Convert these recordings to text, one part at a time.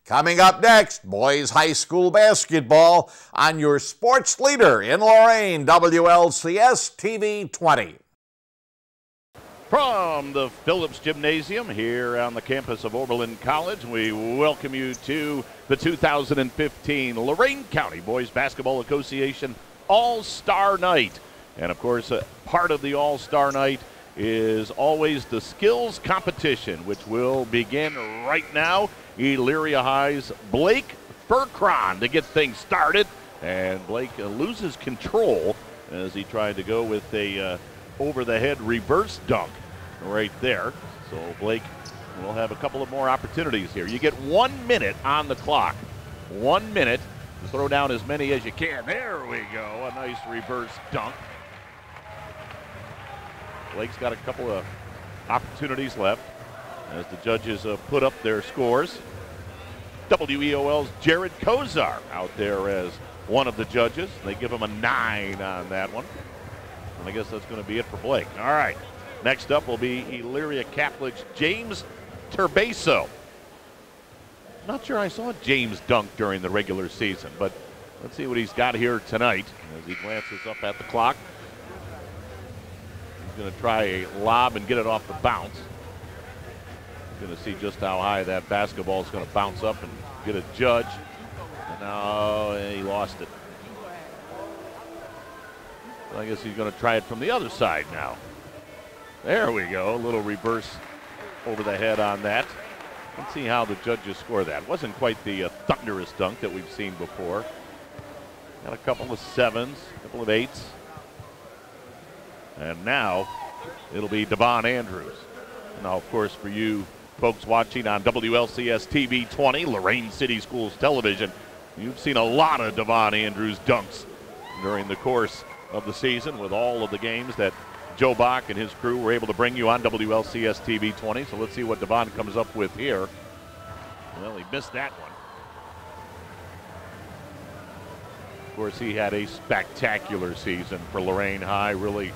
Coming up next, boys high school basketball on your sports leader in Lorain, WLCS TV 20. From the Phillips Gymnasium here on the campus of Oberlin College, we welcome you to the 2015 Lorain County Boys Basketball Association All-Star Night. And of course, part of the All-Star Night is always the skills competition, which will begin right now. Elyria High's Blake Furcron to get things started. And Blake loses control as he tried to go with a over-the-head reverse dunk right there. So Blake will have a couple of more opportunities here. You get 1 minute on the clock. 1 minute to throw down as many as you can. There we go, a nice reverse dunk. Blake's got a couple of opportunities left as the judges put up their scores. WEOL's Jared Kozar out there as one of the judges. They give him a 9 on that one. And I guess that's going to be it for Blake. All right. Next up will be Elyria Catholic's James Turbeso. Not sure I saw James dunk during the regular season, but let's see what he's got here tonight as he glances up at the clock. He's going to try a lob and get it off the bounce. He's going to see just how high that basketball is going to bounce up and get a judge. And now he lost it. So I guess he's going to try it from the other side now. There we go, a little reverse over the head on that. Let's see how the judges score that. Wasn't quite the thunderous dunk that we've seen before. Got a couple of 7s, a couple of 8s. And now it'll be Devon Andrews. Now, of course, for you folks watching on WLCS TV 20, Lorain City Schools Television, you've seen a lot of Devon Andrews dunks during the course of the season with all of the games that Joe Bach and his crew were able to bring you on WLCS TV 20. So let's see what Devon comes up with here. Well, he missed that one. Of course, he had a spectacular season for Lorain High. Really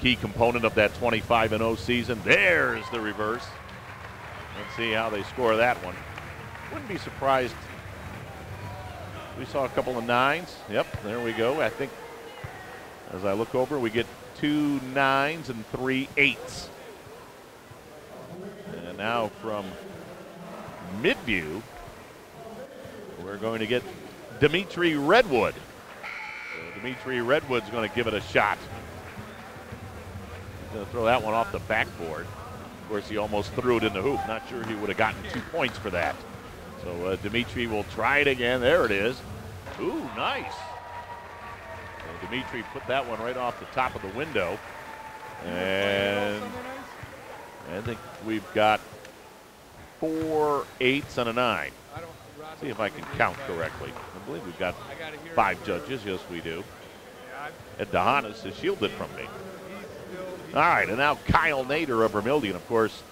key component of that 25-0 season. There's the reverse. Let's see how they score that one. Wouldn't be surprised. We saw a couple of 9s. Yep, there we go. I think as I look over, we get 2 9s and 3 8s. And now from Midview, we're going to get Dimitri Redwood. So Dimitri Redwood's going to give it a shot. He's going to throw that one off the backboard. Of course, he almost threw it in the hoop. Not sure he would have gotten 2 points for that. So Dimitri will try it again. There it is. Ooh, nice. So Dimitri put that one right off the top of the window. And I think we've got 4 8s and a 9. See if I can count correctly. I believe we've got 5 judges. Yes, we do. Ed DeHanas is shielded from me. All right, and now Kyle Nader of Vermillion. Of course,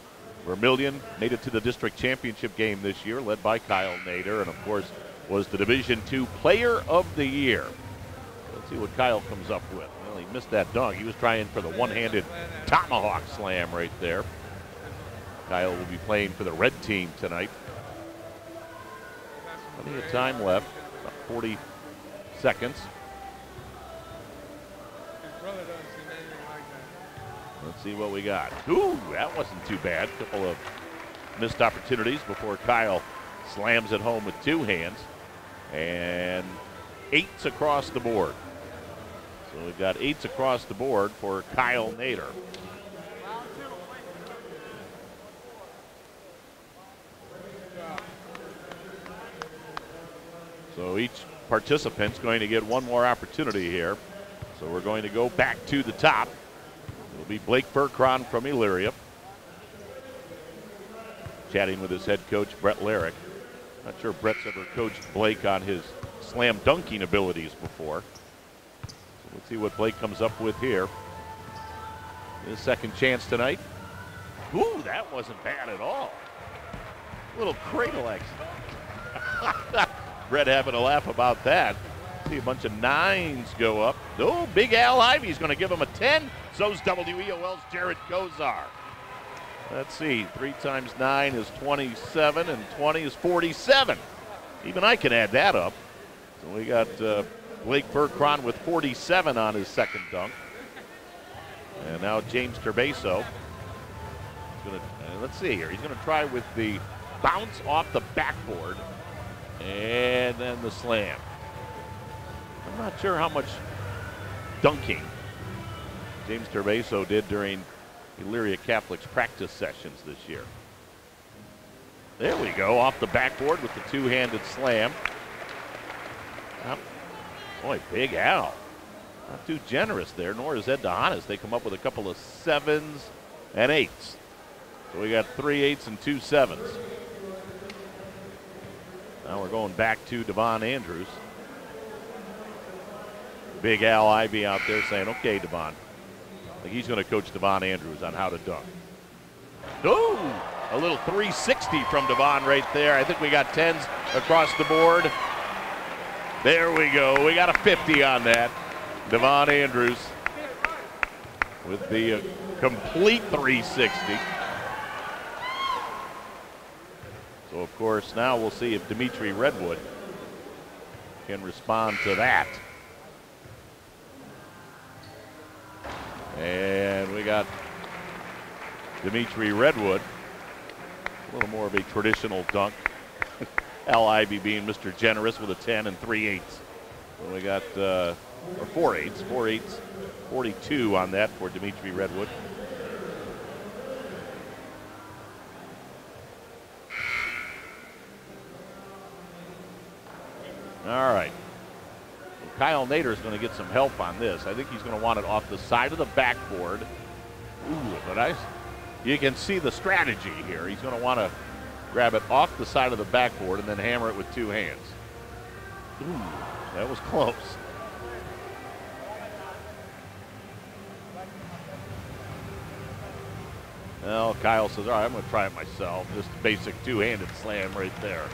Vermillion made it to the district championship game this year, led by Kyle Nader, and of course was the Division II Player of the Year. Let's see what Kyle comes up with. Well, he missed that dunk. He was trying for the one-handed tomahawk slam right there. Kyle will be playing for the red team tonight. Plenty of time left, about 40 seconds. Let's see what we got. Ooh, that wasn't too bad. A couple of missed opportunities before Kyle slams it home with 2 hands. And 8s across the board. So we've got 8s across the board for Kyle Nader. So each participant's going to get one more opportunity here. So we're going to go back to the top. It'll be Blake Furcron from Elyria. Chatting with his head coach, Brett Larrick. Not sure if Brett's ever coached Blake on his slam dunking abilities before. So let's see what Blake comes up with here. His second chance tonight. Ooh, that wasn't bad at all. Little cradle action. Brett having a laugh about that. See a bunch of 9s go up. Oh, Big Al Ivy's going to give him a 10. So's WEOL's Jared Kozar. Let's see, 3 times 9 is 27, and 20 is 47. Even I can add that up. So we got Blake Berkron with 47 on his second dunk. And now James Turbeso. Let's see here. He's going to try with the bounce off the backboard and then the slam. I'm not sure how much dunking James Turbeso did during Elyria Catholic's practice sessions this year. There we go, off the backboard with the two-handed slam. Boy, Big Al. Not too generous there, nor is Ed DeHanas. They come up with a couple of 7s and 8s. So we got 3 8s and 2 7s. Now we're going back to Devon Andrews. Big Al Ivy out there saying, okay, Devon. Like he's going to coach Devon Andrews on how to dunk. Ooh, a little 360 from Devon right there. I think we got 10s across the board. There we go. We got a 50 on that. Devon Andrews with the complete 360. So, of course, now we'll see if Dimitri Redwood can respond to that. And we got Dimitri Redwood, a little more of a traditional dunk. Al Ivy being Mr. Generous with a 10 and 3 8s. So we got, or 4 8s, 42 on that for Dimitri Redwood. All right. So Kyle Nader is going to get some help on this. I think he's going to want it off the side of the backboard. Ooh, but you can see the strategy here. He's going to want to grab it off the side of the backboard and then hammer it with 2 hands. Ooh, that was close. Well, Kyle says, all right, I'm going to try it myself. Just a basic 2-handed slam right there.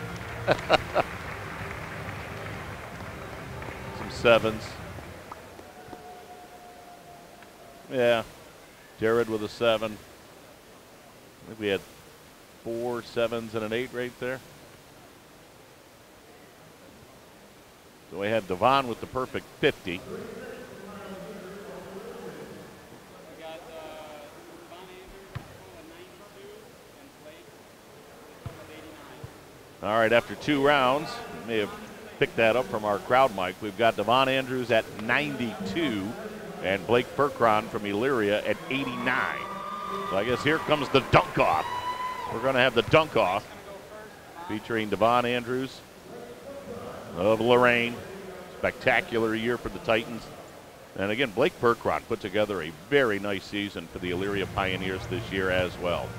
Some 7s. Yeah, Jared with a 7. I think we had 4 7s and an 8 right there. So we had Devon with the perfect 50. All right, after 2 rounds, we may have picked that up from our crowd mic. We've got Devon Andrews at 92 and Blake Berkron from Elyria at 89. So I guess here comes the dunk off. We're going to have the dunk off featuring Devon Andrews of Lorain. Spectacular year for the Titans. And again, Blake Berkron put together a very nice season for the Elyria Pioneers this year as well.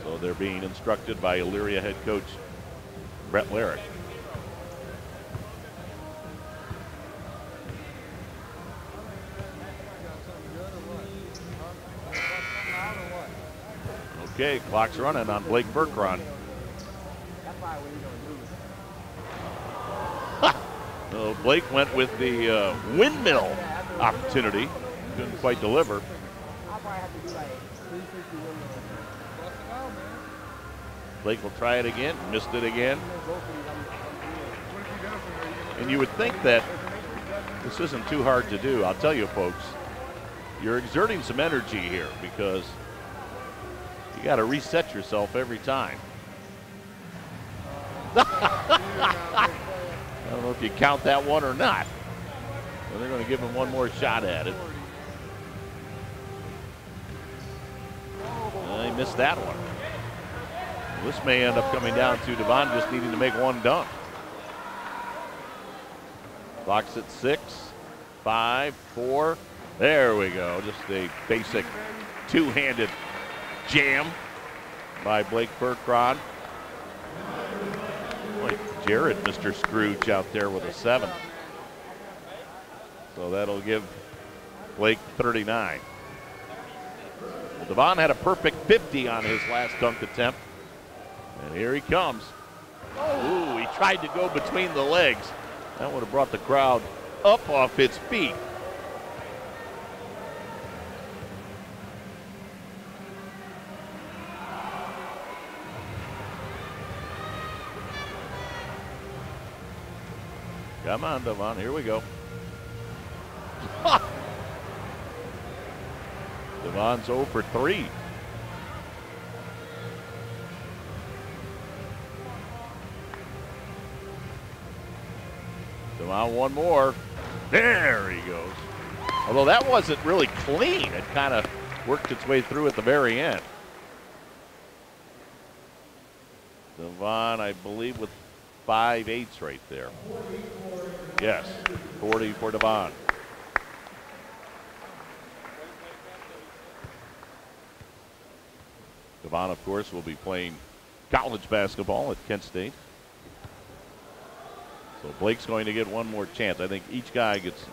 So they're being instructed by Elyria head coach Brett Larrick. Okay, clock's running on Blake Berkron. So Blake went with the windmill opportunity. Couldn't quite deliver. Blake will try it again, missed it again. And you would think that this isn't too hard to do. I'll tell you, folks, you're exerting some energy here because you got to reset yourself every time. I don't know if you count that one or not. But they're going to give him one more shot at it. He missed that one. This may end up coming down to Devon just needing to make one dunk. Clock's at 6, 5, 4. There we go. Just a basic 2-handed jam by Blake Berkron. Boy, Jared, Mr. Scrooge out there with a 7. So that'll give Blake 39. Well, Devon had a perfect 50 on his last dunk attempt. And here he comes. Ooh, he tried to go between the legs. That would have brought the crowd up off its feet. Come on, Devon. Here we go. Devon's 0 for 3. Devon, one more. There he goes. Although that wasn't really clean. It kind of worked its way through at the very end. Devon, I believe, with 5/8 right there. Yes, 40 for Devon. Devon, of course, will be playing college basketball at Kent State. So Blake's going to get one more chance. I think each guy gets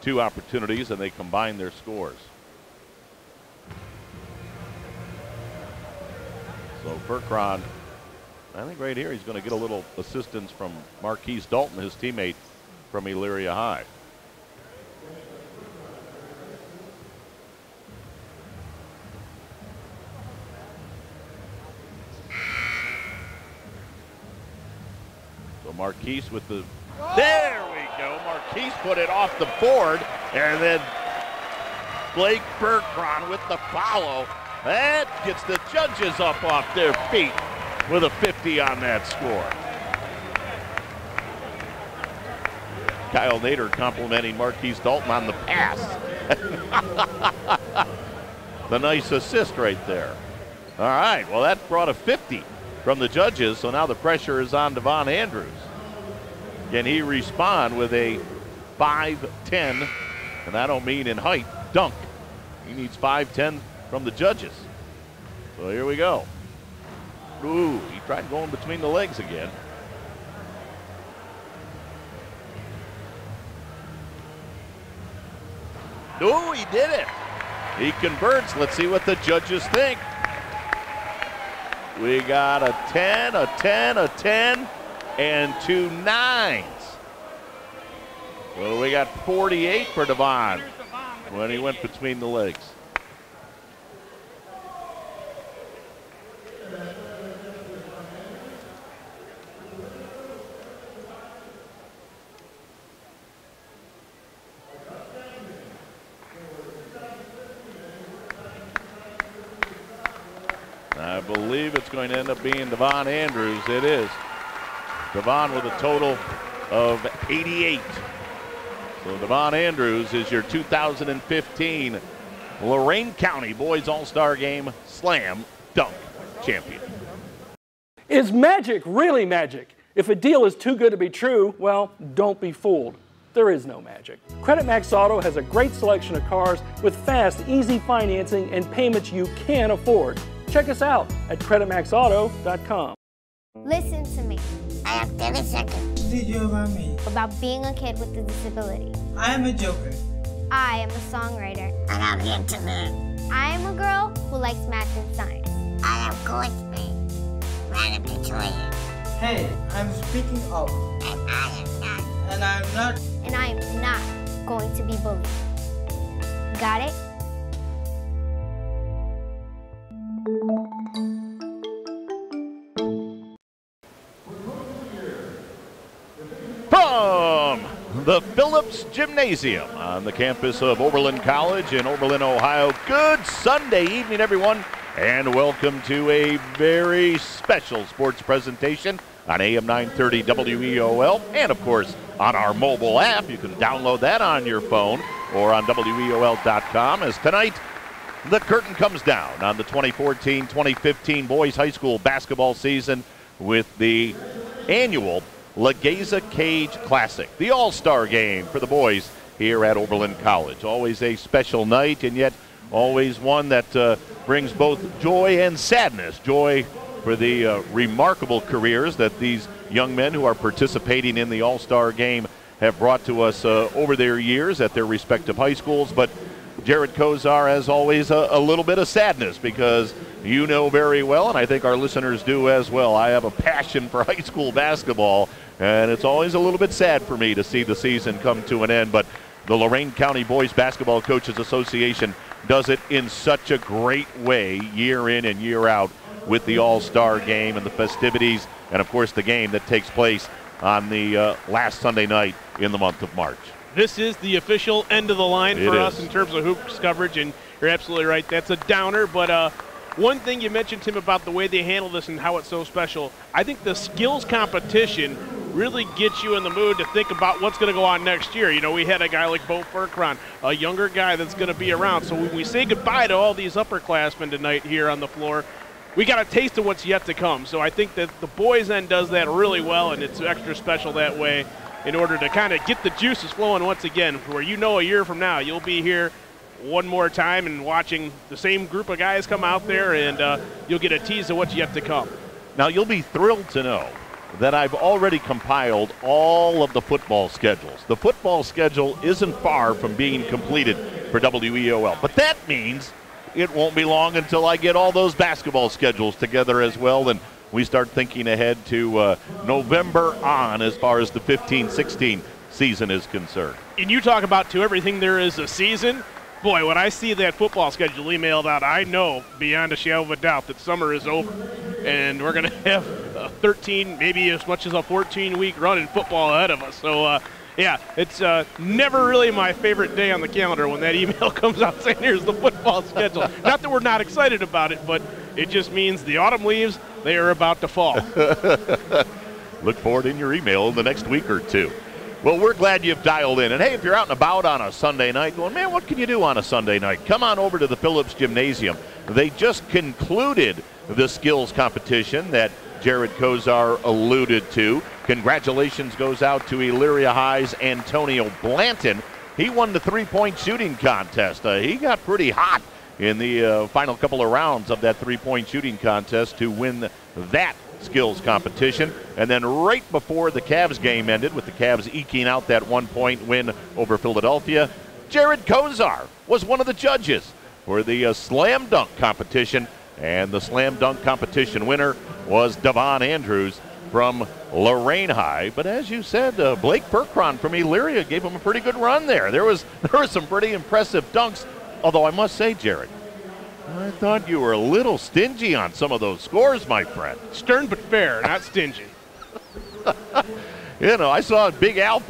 2 opportunities, and they combine their scores. So Furcron, I think right here he's going to get a little assistance from Marquise Dalton, his teammate from Elyria High. So Marquise with the, there we go. Marquise put it off the board, and then Blake Furcron with the follow. That gets the judges up off their feet with a 50 on that score. Kyle Nader complimenting Marquise Dalton on the pass. The nice assist right there. All right, well, that brought a 50 from the judges, so now the pressure is on Devon Andrews. Can he respond with a 5'10", and I don't mean in height, dunk. He needs 5'10" from the judges. So here we go. Ooh, he tried going between the legs again. Ooh, he did it. He converts. Let's see what the judges think. We got a 10, a 10, a 10, and 2 9s. So we got 48 for Devon when he went between the legs. I believe it's going to end up being Devon Andrews. It is. Devon with a total of 88. So Devon Andrews is your 2015 Lorain County Boys All-Star Game Slam Dunk Champion. Is magic really magic? If a deal is too good to be true, well, don't be fooled. There is no magic. Credit Max Auto has a great selection of cars with fast, easy financing and payments you can afford. Check us out at creditmaxauto.com. Listen to me. I have 30 seconds. What did you hear about me? About being a kid with a disability. I am a joker. I am a songwriter. And I'm here to learn. I am a girl who likes math and science. I am going to be manipulated. Hey, I'm speaking up. And I am not. And I'm not. And I am not going to be bullied. Got it? From the Phillips Gymnasium on the campus of Oberlin College in Oberlin, Ohio. Good Sunday evening, everyone, and welcome to a very special sports presentation on AM 930 WEOL, and of course on our mobile app. You can download that on your phone or on WEOL.com, as tonight the curtain comes down on the 2014-2015 boys high school basketball season with the annual Legeza Cage Classic, the all-star game for the boys here at Oberlin College. Always a special night, and yet always one that brings both joy and sadness. Joy for the remarkable careers that these young men who are participating in the all-star game have brought to us over their years at their respective high schools. But Jared Kozar, as always, a little bit of sadness, because you know very well, and I think our listeners do as well, I have a passion for high school basketball, and it's always a little bit sad for me to see the season come to an end. But the Lorain County Boys Basketball Coaches Association does it in such a great way year in and year out with the all-star game and the festivities, and of course the game that takes place on the last Sunday night in the month of March. This is the official end of the line for us in terms of hoops coverage, and you're absolutely right. That's a downer, but one thing you mentioned, Tim, about the way they handle this and how it's so special, I think the skills competition really gets you in the mood to think about what's going to go on next year. You know, we had a guy like Bo Furkron, a younger guy that's going to be around. So when we say goodbye to all these upperclassmen tonight here on the floor, we got a taste of what's yet to come. So I think that the boys' end does that really well, and it's extra special that way in order to kind of get the juices flowing once again, where you know a year from now you'll be here one more time and watching the same group of guys come out there, and you'll get a tease of what's yet to come. Now, you'll be thrilled to know that I've already compiled all of the football schedules. The football schedule isn't far from being completed for WEOL, but that means it won't be long until I get all those basketball schedules together as well, and we start thinking ahead to November on as far as the 15-16 season is concerned. And you talk about to everything there is a season. Boy, when I see that football schedule emailed out, I know beyond a shadow of a doubt that summer is over. And we're going to have a 13, maybe as much as a 14-week run in football ahead of us. So, yeah, it's never really my favorite day on the calendar when that email comes out saying here's the football schedule. Not that we're not excited about it, but it just means the autumn leaves, they are about to fall. Look for it in your email in the next week or two. Well, we're glad you've dialed in. And, hey, if you're out and about on a Sunday night going, man, what can you do on a Sunday night? Come on over to the Phillips Gymnasium. They just concluded the skills competition that Jared Kozar alluded to. Congratulations goes out to Elyria High's Antonio Blanton. He won the three-point shooting contest. He got pretty hot in the final couple of rounds of that three-point shooting contest to win that skills competition. And then right before the Cavs game ended, with the Cavs eking out that 1-point win over Philadelphia, Jared Kozar was one of the judges for the slam dunk competition. And the slam dunk competition winner was Devon Andrews from Lorain High. But as you said, Blake Furkron from Elyria gave him a pretty good run there. There was some pretty impressive dunks. Although I must say, Jared, I thought you were a little stingy on some of those scores, my friend. Stern but fair, not stingy. You know, I saw Big Al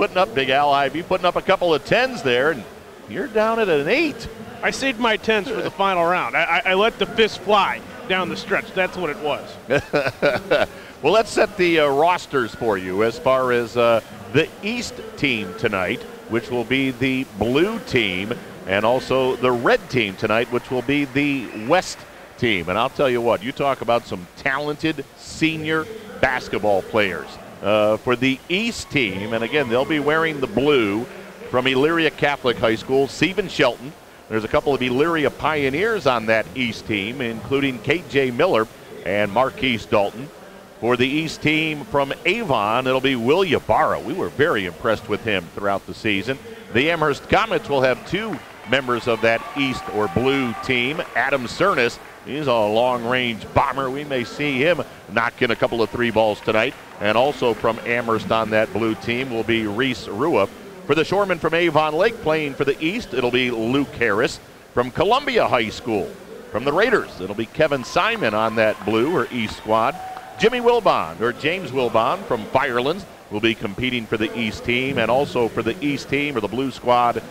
Ivy putting up a couple of 10s there, and you're down at an 8. I saved my 10s for the final round. I let the fist fly down the stretch. That's what it was. Well, let's set the rosters for you as far as the East team tonight, which will be the blue team, and also the red team tonight, which will be the West team. And I'll tell you what, you talk about some talented senior basketball players. For the East team, and again, they'll be wearing the blue, from Elyria Catholic High School, Stephen Shelton. There's a couple of Elyria Pioneers on that East team, including K.J. Miller and Marquise Dalton. For the East team from Avon, it'll be Will Ybarra. We were very impressed with him throughout the season. The Amherst Comets will have two members of that East or blue team. Adam Cernas, he's a long-range bomber. We may see him knock in a couple of three balls tonight. And also from Amherst on that blue team will be Reese Rua. For the Shoremen from Avon Lake playing for the East, it'll be Luke Harris. From Columbia High School, from the Raiders, it'll be Kevin Simon on that blue or East squad. Jimmy Wilbon, or James Wilbon from Firelands, will be competing for the East team. And also for the East team or the blue squad,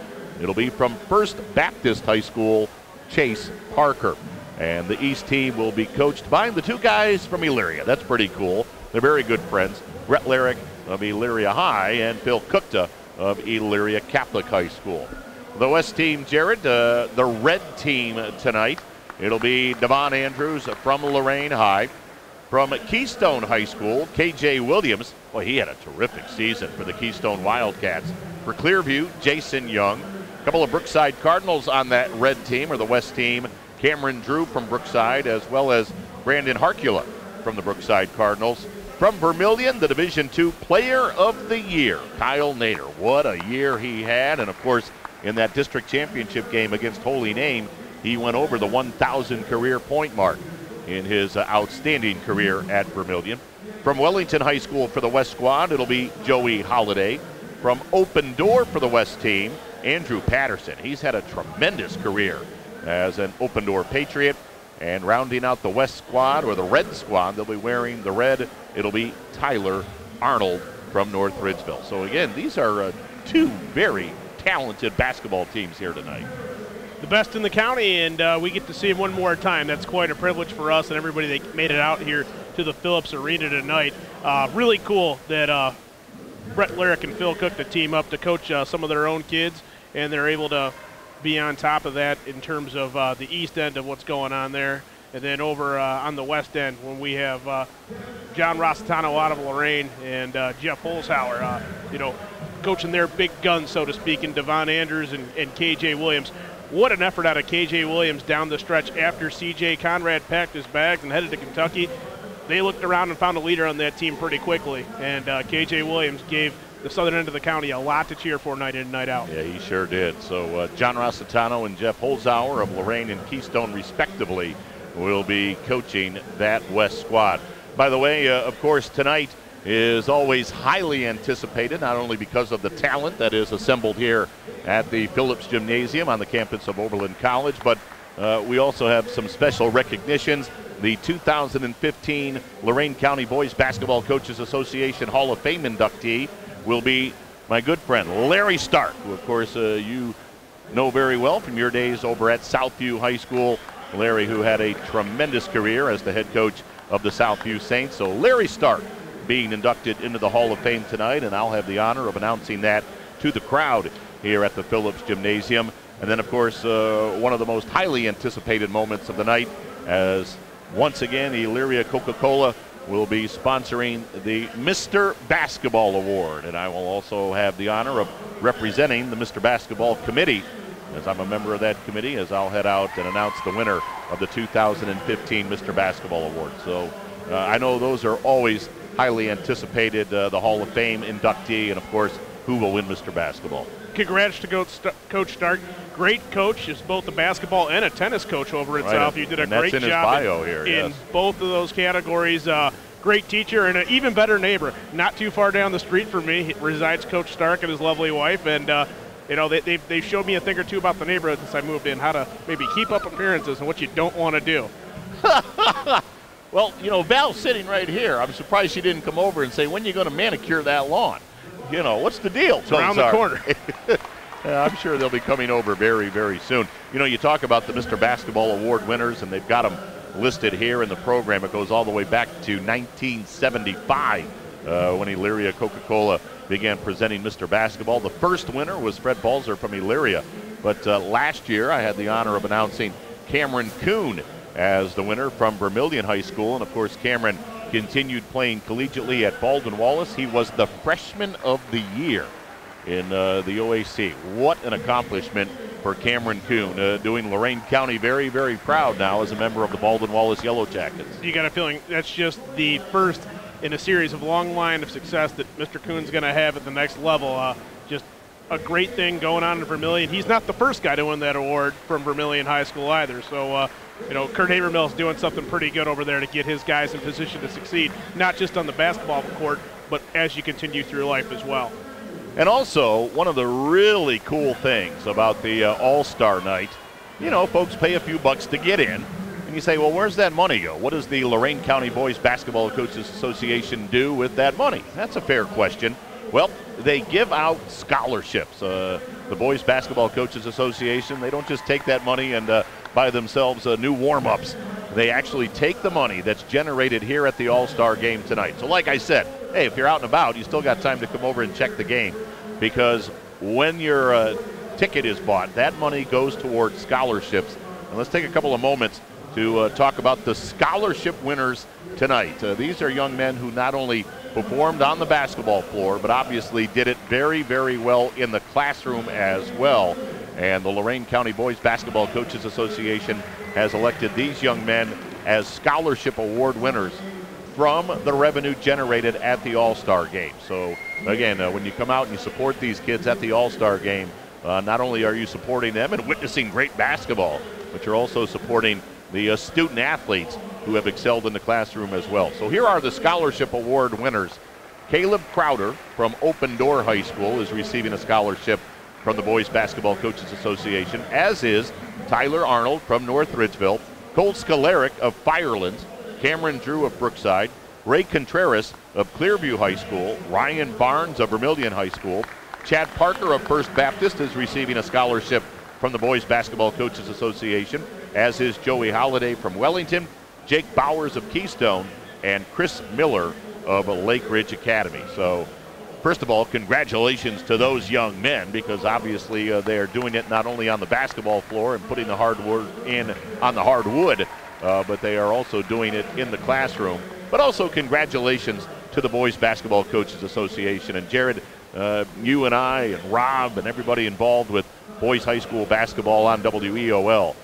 it'll be from First Baptist High School, Chase Parker. And the East team will be coached by the two guys from Elyria. That's pretty cool. They're very good friends. Brett Larrick of Elyria High and Phil Kukta of Elyria Catholic High School. The West team, Jared, the red team tonight, it'll be Devon Andrews from Lorain High. From Keystone High School, K.J. Williams. Well, he had a terrific season for the Keystone Wildcats. For Clearview, Jason Young. A couple of Brookside Cardinals on that red team or the West team. Cameron Drew from Brookside, as well as Brandon Harkula from the Brookside Cardinals. From Vermilion, the Division II Player of the Year, Kyle Nader. What a year he had. And, of course, in that district championship game against Holy Name, he went over the 1,000 career point mark in his outstanding career at Vermilion. From Wellington High School for the West squad, it'll be Joey Holliday. From Open Door for the West team, Andrew Patterson. He's had a tremendous career as an Open Door Patriot. And rounding out the West squad, or the Red squad, they'll be wearing the red. It'll be Tyler Arnold from North Ridgeville. So again, these are two very talented basketball teams here tonight. The best in the county, and we get to see them one more time. That's quite a privilege for us and everybody that made it out here to the Phillips Arena tonight. Really cool that Brett Larrick and Phil Cook, the team up to coach some of their own kids, and they're able to be on top of that in terms of the east end of what's going on there. And then over on the west end, when we have John Rossitano out of Lorain and Jeff Holzhauer, coaching their big guns, so to speak, in Devon Andrews and KJ Williams. What an effort out of KJ Williams down the stretch after CJ Conrad packed his bags and headed to Kentucky. They looked around and found a leader on that team pretty quickly, and KJ Williams gave the southern end of the county a lot to cheer for night in and night out. Yeah, he sure did. So John Rossitano and Jeff Holzhauer of Lorain and Keystone, respectively, will be coaching that West squad. By the way, of course, tonight is always highly anticipated, not only because of the talent that is assembled here at the Phillips Gymnasium on the campus of Oberlin College, but we also have some special recognitions. The 2015 Lorain County Boys Basketball Coaches Association Hall of Fame inductee will be my good friend Larry Stark, who of course you know very well from your days over at Southview High School. Larry, who had a tremendous career as the head coach of the Southview Saints. So Larry Stark being inducted into the Hall of Fame tonight, and I'll have the honor of announcing that to the crowd here at the Phillips Gymnasium. And then, of course, one of the most highly anticipated moments of the night, as once again, Elyria Coca-Cola will be sponsoring the Mr. Basketball Award. And I will also have the honor of representing the Mr. Basketball Committee, as I'm a member of that committee, as I'll head out and announce the winner of the 2015 Mr. Basketball Award. So I know those are always highly anticipated, the Hall of Fame inductee, and of course, who will win Mr. Basketball. Congrats to Coach Stark. Great coach, is both a basketball and a tennis coach over at South. You did a great job in both of those categories. Great teacher and an even better neighbor. Not too far down the street from me resides Coach Stark and his lovely wife, and they showed me a thing or two about the neighborhood since I moved in, how to maybe keep up appearances and what you don't want to do. Well, Val's sitting right here. I'm surprised she didn't come over and say, when are you going to manicure that lawn? What's the deal? It's around the corner. I'm sure they'll be coming over very, very soon. You talk about the Mr. Basketball Award winners, and they've got them listed here in the program. It goes all the way back to 1975 when Elyria Coca-Cola began presenting Mr. Basketball. The first winner was Fred Balzer from Elyria. But last year I had the honor of announcing Cameron Kuhn as the winner from Vermilion High School. And, of course, Cameron continued playing collegiately at Baldwin Wallace. He was the Freshman of the Year in the OAC. What an accomplishment for Cameron Kuhn, doing Lorain County very, very proud now as a member of the Baldwin Wallace Yellow Jackets. You got a feeling that's just the first in a series of long line of success that Mr. Kuhn's going to have at the next level. Just a great thing going on in Vermilion. He's not the first guy to win that award from Vermilion High School either. So, Kurt Habermill's doing something pretty good over there to get his guys in position to succeed, not just on the basketball court, but as you continue through life as well. And also, one of the really cool things about the All-Star Night, folks pay a few bucks to get in. And you say, well, where's that money go? What does the Lorain County Boys Basketball Coaches Association do with that money? That's a fair question. Well, they give out scholarships. The Boys Basketball Coaches Association, they don't just take that money and buy themselves new warm-ups. They actually take the money that's generated here at the All-Star Game tonight. So like I said, hey, if you're out and about, you still got time to come over and check the game, because when your ticket is bought, that money goes towards scholarships. And let's take a couple of moments to talk about the scholarship winners tonight. These are young men who not only performed on the basketball floor, but obviously did it very, very well in the classroom as well. And the Lorain County Boys Basketball Coaches Association has elected these young men as scholarship award winners from the revenue generated at the All-Star Game. So, again, when you come out and you support these kids at the All-Star Game, not only are you supporting them and witnessing great basketball, but you're also supporting the student athletes who have excelled in the classroom as well. So here are the scholarship award winners. Caleb Crowder from Open Door High School is receiving a scholarship from the Boys Basketball Coaches Association, as is Tyler Arnold from North Ridgeville, Cole Skolaric of Firelands, Cameron Drew of Brookside, Ray Contreras of Clearview High School, Ryan Barnes of Vermilion High School, Chad Parker of First Baptist is receiving a scholarship from the Boys Basketball Coaches Association, as is Joey Holliday from Wellington, Jake Bowers of Keystone, and Chris Miller of Lake Ridge Academy. So, first of all, congratulations to those young men, because obviously they are doing it not only on the basketball floor and putting the hard work in on the hardwood, but they are also doing it in the classroom. But also congratulations to the Boys Basketball Coaches Association. And Jared, you and I and Rob and everybody involved with boys high school basketball on WEOL,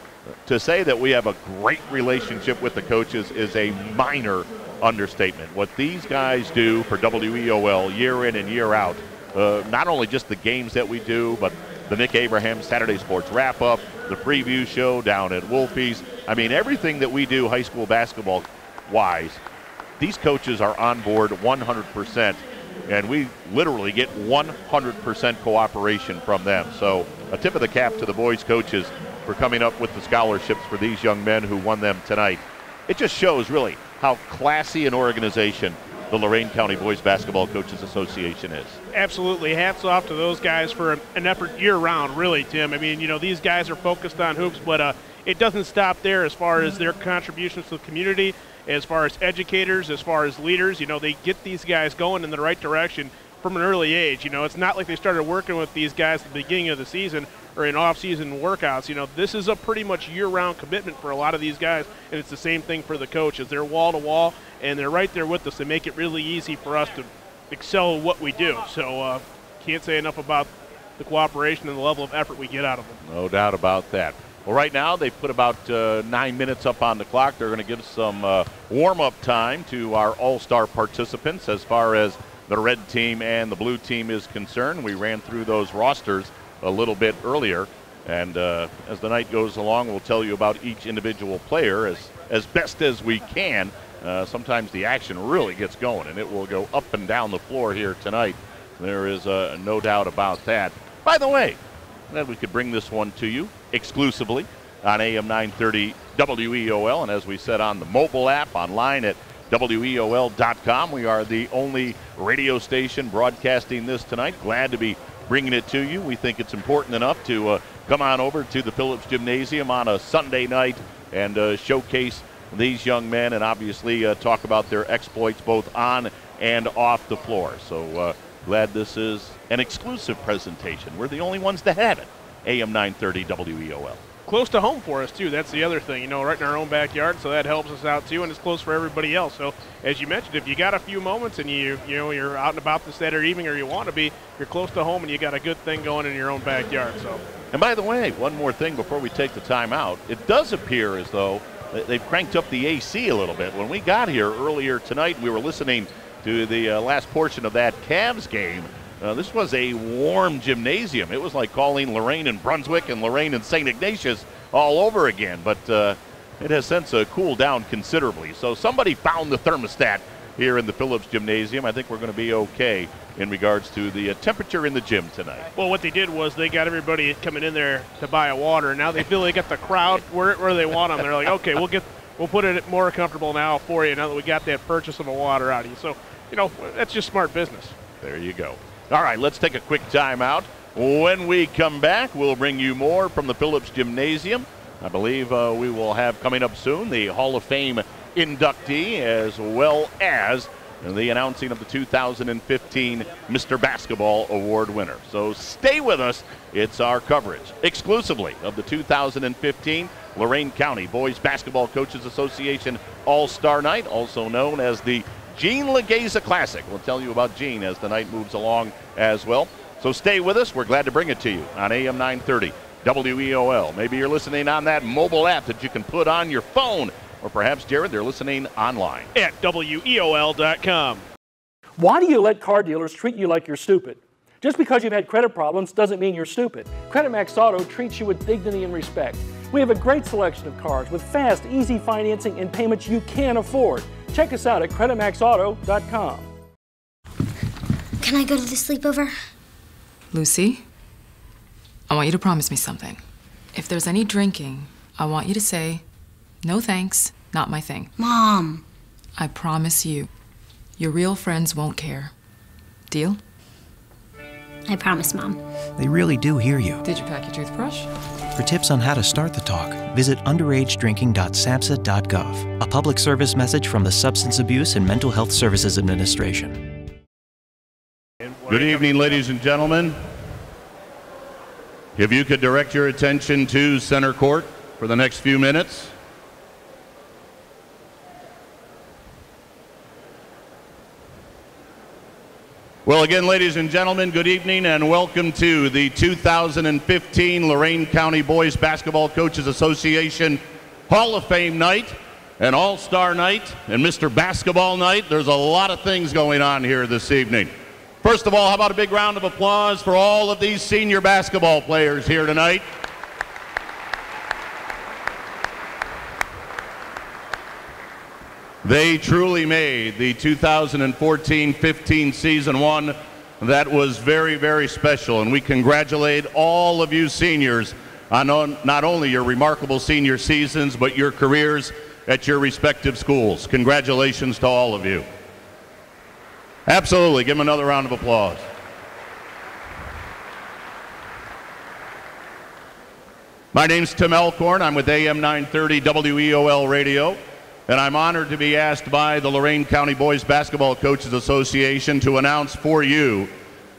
to say that we have a great relationship with the coaches is a minor understatement. What these guys do for WEOL year in and year out, not only just the games that we do, but the Nick Abraham Saturday Sports Wrap-Up, the preview show down at Wolfie's. I mean, everything that we do high school basketball-wise, these coaches are on board 100%, and we literally get 100% cooperation from them. So a tip of the cap to the boys coaches for coming up with the scholarships for these young men who won them tonight. It just shows really how classy an organization the Lorain County Boys Basketball Coaches Association is. Absolutely. Hats off to those guys for an effort year-round, really, Tim. I mean, you know, these guys are focused on hoops, but it doesn't stop there as far as their contributions to the community, as far as educators, as far as leaders. You know, they get these guys going in the right direction from an early age. You know, it's not like they started working with these guys at the beginning of the season or in off-season workouts. You know, this is a pretty much year-round commitment for a lot of these guys, and it's the same thing for the coaches. They're wall-to-wall, and they're right there with us. They make it really easy for us to excel at what we do. So can't say enough about the cooperation and the level of effort we get out of them. No doubt about that. Well, right now they put about 9 minutes up on the clock. They're going to give some warm-up time to our all-star participants as far as the red team and the blue team is concerned. We ran through those rosters a little bit earlier, and as the night goes along, we'll tell you about each individual player as best as we can. Sometimes the action really gets going, and it will go up and down the floor here tonight. There is no doubt about that. By the way, that we could bring this one to you exclusively on AM 930 WEOL, and as we said, on the mobile app, online at WEOL.com. We are the only radio station broadcasting this tonight. Glad to be bringing it to you. We think it's important enough to come on over to the Phillips Gymnasium on a Sunday night and showcase these young men and obviously talk about their exploits both on and off the floor. So glad this is an exclusive presentation. We're the only ones to have it. AM 930 WEOL. Close to home for us, too. That's the other thing, you know, right in our own backyard, so that helps us out, too, and it's close for everybody else. So, as you mentioned, if you got a few moments and you're out and about this Saturday evening, or you want to be, you're close to home and you got a good thing going in your own backyard. So. And by the way, one more thing before we take the time out. It does appear as though they've cranked up the AC a little bit. When we got here earlier tonight, we were listening to the last portion of that Cavs game. This was a warm gymnasium. It was like calling Lorain and Brunswick and Lorain and St. Ignatius all over again, but it has since cooled down considerably. So somebody found the thermostat here in the Phillips Gymnasium. I think we're going to be okay in regards to the temperature in the gym tonight. Well, what they did was they got everybody coming in there to buy a water, and now they feel they got the crowd where they want them. They're like, okay, we'll put it more comfortable now for you now that we got that purchase of a water out of you. So, you know, that's just smart business. There you go. All right, let's take a quick timeout. When we come back, we'll bring you more from the Phillips Gymnasium. I believe we will have coming up soon the Hall of Fame inductee, as well as the announcing of the 2015 Mr. Basketball Award winner. So stay with us. It's our coverage exclusively of the 2015 Lorain County Boys Basketball Coaches Association All-Star Night, also known as the Gene Legeza Classic. We'll tell you about Gene as the night moves along as well. So stay with us. We're glad to bring it to you on AM 930 WEOL. Maybe you're listening on that mobile app that you can put on your phone, or perhaps, Jared, they're listening online at WEOL.com. Why do you let car dealers treat you like you're stupid? Just because you've had credit problems doesn't mean you're stupid. Credit Max Auto treats you with dignity and respect. We have a great selection of cars with fast, easy financing and payments you can afford. Check us out at creditmaxauto.com. Can I go to the sleepover? Lucy, I want you to promise me something. If there's any drinking, I want you to say, "No thanks, not my thing." Mom. I promise you. Your real friends won't care. Deal? I promise, Mom. They really do hear you. Did you pack your toothbrush? For tips on how to start the talk, visit underagedrinking.samhsa.gov. A public service message from the Substance Abuse and Mental Health Services Administration. Good evening, ladies and gentlemen. If you could direct your attention to center court for the next few minutes. Well, again, ladies and gentlemen, good evening and welcome to the 2015 Lorain County Boys Basketball Coaches Association Hall of Fame night, and All-Star night, and Mr. Basketball night. There's a lot of things going on here this evening. First of all, how about a big round of applause for all of these senior basketball players here tonight? They truly made the 2014-15 season one. That was very, very special, and we congratulate all of you seniors on not only your remarkable senior seasons, but your careers at your respective schools. Congratulations to all of you. Absolutely, give them another round of applause. My name's Tim Elkhorn. I'm with AM 930 WEOL Radio. And I'm honored to be asked by the Lorain County Boys Basketball Coaches Association to announce for you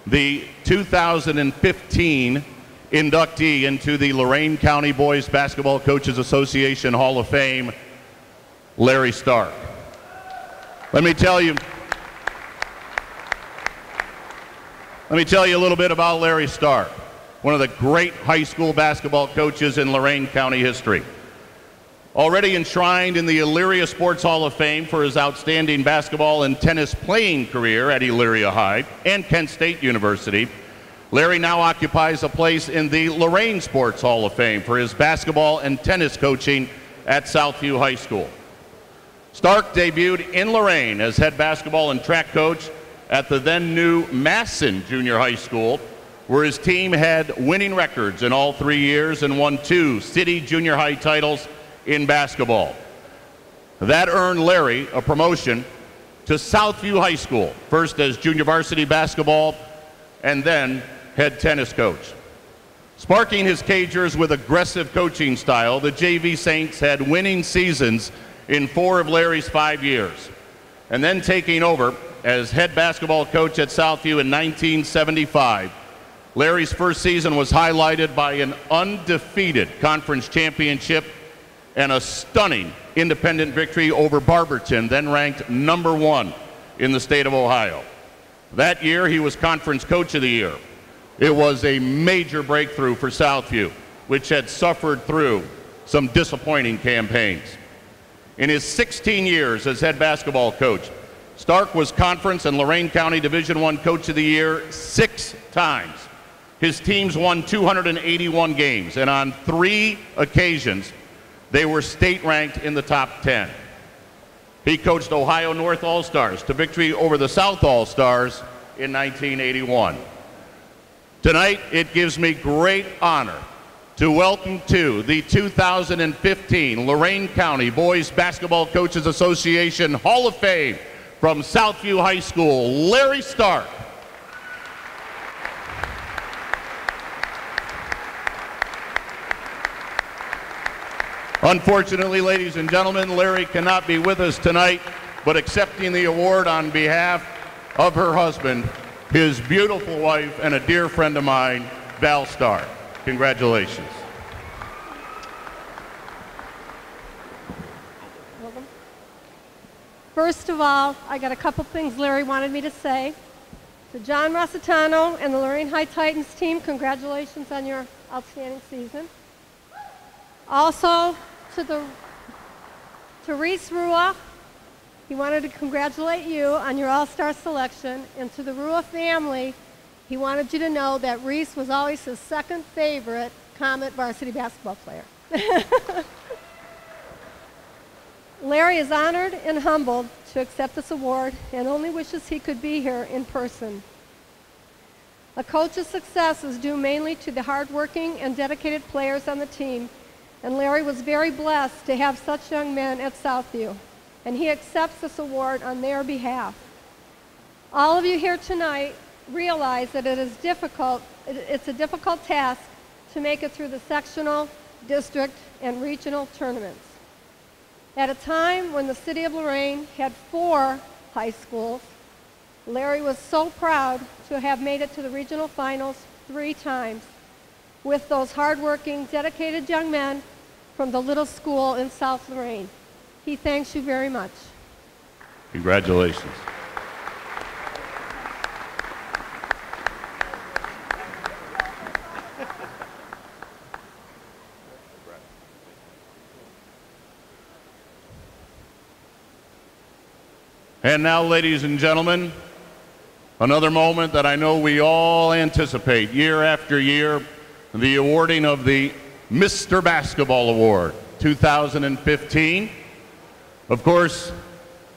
the 2015 inductee into the Lorain County Boys Basketball Coaches Association Hall of Fame, Larry Stark. Let me tell you a little bit about Larry Stark, one of the great high school basketball coaches in Lorain County history. Already enshrined in the Elyria Sports Hall of Fame for his outstanding basketball and tennis playing career at Elyria High and Kent State University, Larry now occupies a place in the Lorain Sports Hall of Fame for his basketball and tennis coaching at Southview High School. Stark debuted in Lorain as head basketball and track coach at the then new Masson Junior High School, where his team had winning records in all 3 years and won 2 city junior high titles in basketball. That earned Larry a promotion to Southview High School, first as junior varsity basketball and then head tennis coach. Sparking his Cagers with aggressive coaching style, the JV Saints had winning seasons in 4 of Larry's 5 years. And then taking over as head basketball coach at Southview in 1975, Larry's first season was highlighted by an undefeated conference championship and a stunning independent victory over Barberton, then ranked #1 in the state of Ohio. That year, he was Conference Coach of the Year. It was a major breakthrough for Southview, which had suffered through some disappointing campaigns. In his 16 years as head basketball coach, Stark was Conference and Lorain County Division I Coach of the Year 6 times. His teams won 281 games, and on 3 occasions, they were state ranked in the top 10. He coached Ohio North All-Stars to victory over the South All-Stars in 1981. Tonight, it gives me great honor to welcome to the 2015 Lorain County Boys Basketball Coaches Association Hall of Fame from Southview High School, Larry Stark. Unfortunately, ladies and gentlemen, Larry cannot be with us tonight, but accepting the award on behalf of her husband, his beautiful wife, and a dear friend of mine, Val Stark. Congratulations. First of all, I got a couple things Larry wanted me to say. To John Rossitano and the Lorain High Titans team, congratulations on your outstanding season. Also, to Reese Rua, he wanted to congratulate you on your all-star selection. And to the Rua family, he wanted you to know that Reese was always his second favorite Comet varsity basketball player. Larry is honored and humbled to accept this award and only wishes he could be here in person. A coach's success is due mainly to the hardworking and dedicated players on the team, and Larry was very blessed to have such young men at Southview, and he accepts this award on their behalf. All of you here tonight realize that it's a difficult task to make it through the sectional, district, and regional tournaments. At a time when the city of Lorain had 4 high schools, Larry was so proud to have made it to the regional finals 3 times with those hardworking, dedicated young men from the little school in South Lorain. He thanks you very much. Congratulations. And now, ladies and gentlemen, another moment that I know we all anticipate year after year, the awarding of the Mr. Basketball Award 2015. Of course,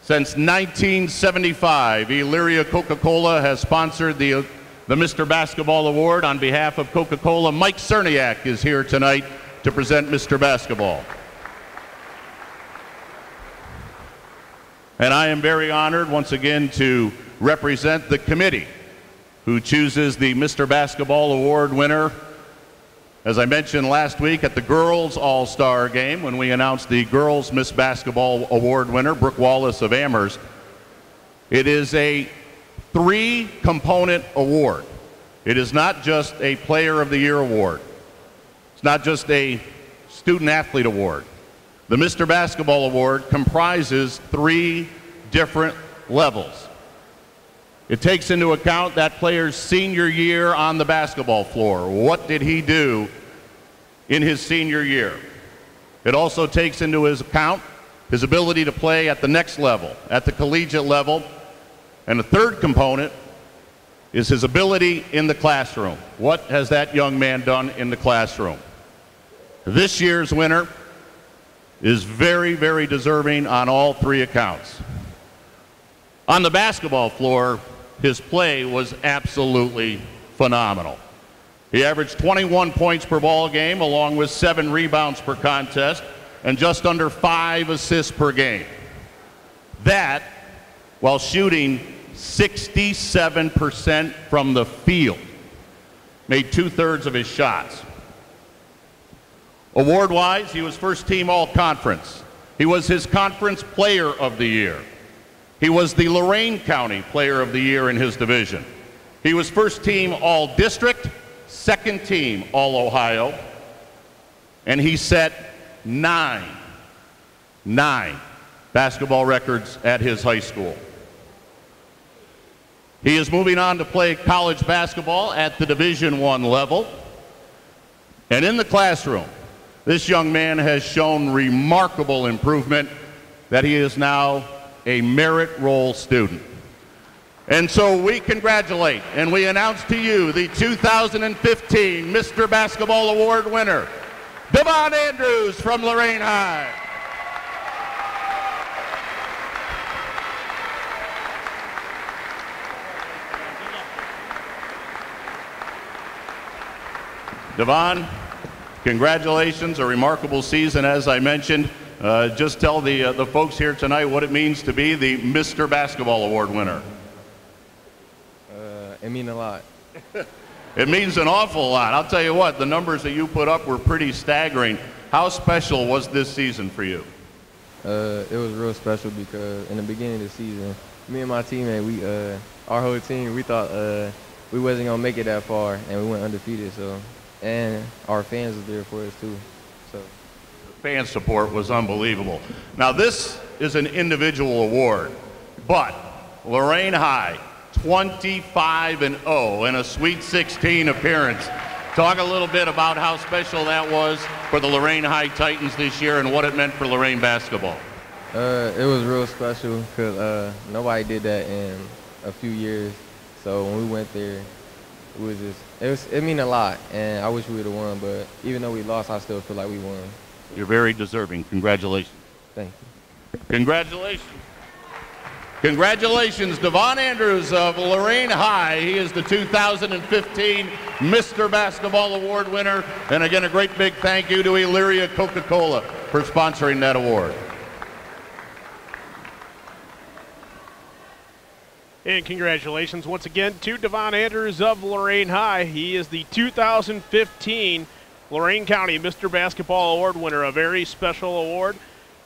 since 1975, Elyria Coca-Cola has sponsored the Mr. Basketball Award. On behalf of Coca-Cola, Mike Cerniak is here tonight to present Mr. Basketball. And I am very honored once again to represent the committee who chooses the Mr. Basketball Award winner. As I mentioned last week at the Girls All-Star Game when we announced the Girls Miss Basketball Award winner, Brooke Wallace of Amherst, it is a 3-component award. It is not just a Player of the Year award. It's not just a Student Athlete award. The Mr. Basketball Award comprises 3 different levels. It takes into account that player's senior year on the basketball floor. What did he do in his senior year? It also takes into his account his ability to play at the next level, at the collegiate level. And the 3rd component is his ability in the classroom. What has that young man done in the classroom? This year's winner is very, very deserving on all 3 accounts. On the basketball floor, his play was absolutely phenomenal. He averaged 21 points per ball game, along with 7 rebounds per contest, and just under 5 assists per game. That, while shooting 67% from the field, made 2/3 of his shots. Award-wise, he was first team all-conference. He was his conference player of the year. He was the Lorain County player of the year in his division. He was first team all-district, second team all-Ohio, and he set 9 basketball records at his high school. He is moving on to play college basketball at the Division I level. And in the classroom, this young man has shown remarkable improvement that he is now a merit roll student. And so we congratulate and we announce to you the 2015 Mr. Basketball Award winner, Devon Andrews from Lorain High. Devon, congratulations, a remarkable season, as I mentioned. Just tell the folks here tonight what it means to be the Mr. Basketball Award winner. It means a lot. It means an awful lot. I'll tell you what, the numbers that you put up were pretty staggering. How special was this season for you? It was real special because in the beginning of the season, me and my teammate, our whole team, we thought we wasn't gonna make it that far, and we went undefeated. So, and our fans were there for us too. So, the fan support was unbelievable. Now this is an individual award, but Lorain High, 25-0 in a Sweet 16 appearance. Talk a little bit about how special that was for the Lorain High Titans this year and what it meant for Lorain basketball. It was real special because nobody did that in a few years. So when we went there, it meant a lot, and I wish we would have won. But even though we lost, I still feel like we won. You're very deserving. Congratulations. Thank you. Congratulations. Congratulations, Devon Andrews of Lorain High. He is the 2015 Mr. Basketball Award winner. And again, a great big thank you to Elyria Coca-Cola for sponsoring that award. And congratulations once again to Devon Andrews of Lorain High. He is the 2015 Lorain County Mr. Basketball Award winner, a very special award.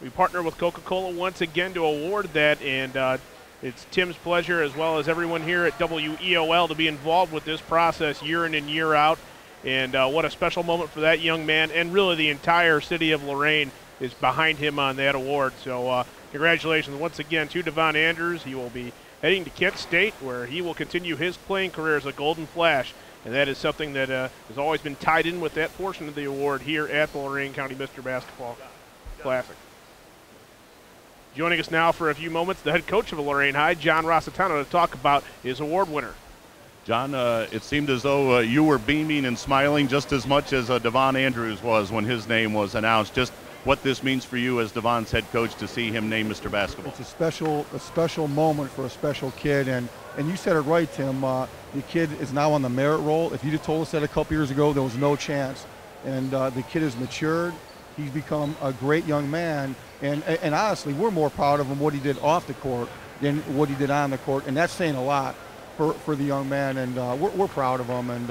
We partner with Coca-Cola once again to award that, and it's Tim's pleasure, as well as everyone here at WEOL, to be involved with this process year in and year out. And what a special moment for that young man, and really the entire city of Lorain is behind him on that award. So congratulations once again to Devon Andrews. He will be heading to Kent State, where he will continue his playing career as a Golden Flash. And that is something that has always been tied in with that portion of the award here at the Lorain County Mr. Basketball Classic. Joining us now for a few moments, the head coach of Lorain High, John Rossitano, to talk about his award winner. John, it seemed as though you were beaming and smiling just as much as Devon Andrews was when his name was announced. Just what this means for you as Devon's head coach to see him named Mr. Basketball. It's a special moment for a special kid, and you said it right, Tim. The kid is now on the merit roll. If you'd have told us that a couple years ago, there was no chance. And the kid has matured. He's become a great young man, and honestly, we're more proud of him what he did off the court than what he did on the court, and that's saying a lot for the young man, and we're proud of him. And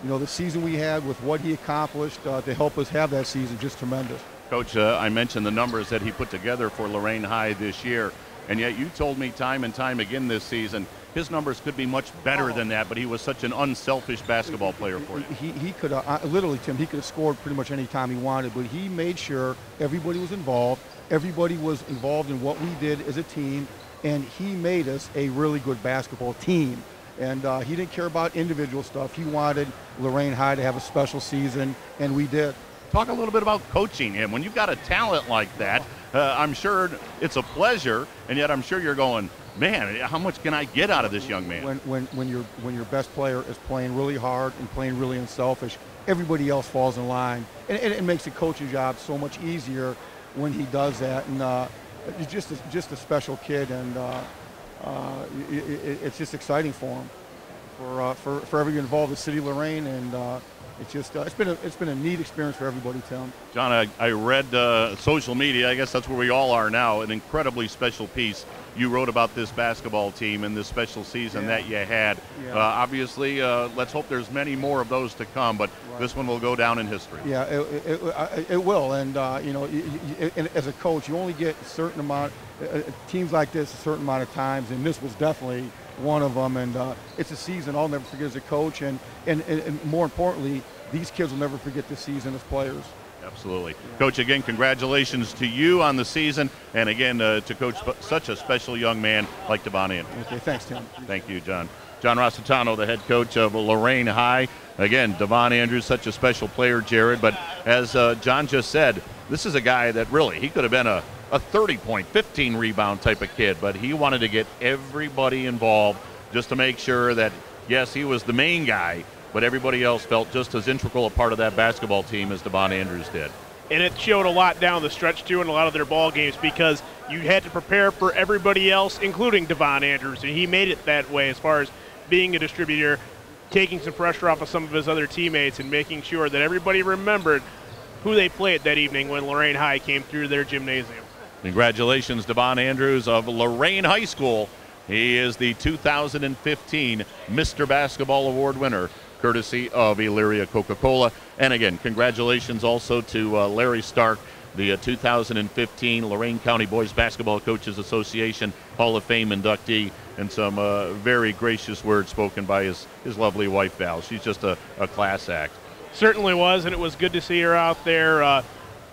you know, the season we had with what he accomplished to help us have that season, just tremendous. Coach, I mentioned the numbers that he put together for Lorain High this year, and yet you told me time and time again this season his numbers could be much better than that, but he was such an unselfish basketball player for you. He could have, literally, Tim, he could have scored pretty much any time he wanted, but he made sure everybody was involved. Everybody was involved in what we did as a team, and he made us a really good basketball team. And he didn't care about individual stuff. He wanted Lorain High to have a special season, and we did. Talk a little bit about coaching him. When you've got a talent like that, I'm sure it's a pleasure, and yet I'm sure you're going, man, how much can I get out of this young man? When your best player is playing really hard and playing really unselfish, everybody else falls in line, and it makes the coaching job so much easier when he does that. And he's just a special kid, and it's just exciting for him, for everybody involved, the city of Lorain, and it's just it's been a neat experience for everybody, Tim. John, I read social media. I guess that's where we all are now. An incredibly special piece you wrote about this basketball team and this special season that you had. Yeah. Obviously, let's hope there's many more of those to come, but this one will go down in history. Yeah, it will. And you know, as a coach, you only get a certain amount. Teams like this a certain amount of times, and this was definitely one of them. And it's a season I'll never forget as a coach, and more importantly, these kids will never forget this season as players. Absolutely. Coach, again, congratulations to you on the season, and again, to coach such a special young man like Devon Andrews. Okay, thanks, Tim. Thank you, John. John Rossitano, the head coach of Lorain High. Again, Devon Andrews, such a special player, Jared, but as John just said, this is a guy that really, he could have been a 30-point, 15-rebound type of kid, but he wanted to get everybody involved just to make sure that, yes, he was the main guy, but everybody else felt just as integral a part of that basketball team as Devon Andrews did. And it showed a lot down the stretch, too, in a lot of their ball games, because you had to prepare for everybody else, including Devon Andrews, and he made it that way as far as being a distributor, taking some pressure off of some of his other teammates and making sure that everybody remembered who they played that evening when Lorain High came through their gymnasium. Congratulations, Devon Andrews of Lorain High School. He is the 2015 Mr. Basketball Award winner, courtesy of Elyria Coca-Cola. And again, congratulations also to Larry Stark, the 2015 Lorain County Boys Basketball Coaches Association Hall of Fame inductee, and some very gracious words spoken by his lovely wife, Val. She's just a class act. Certainly was, and it was good to see her out there,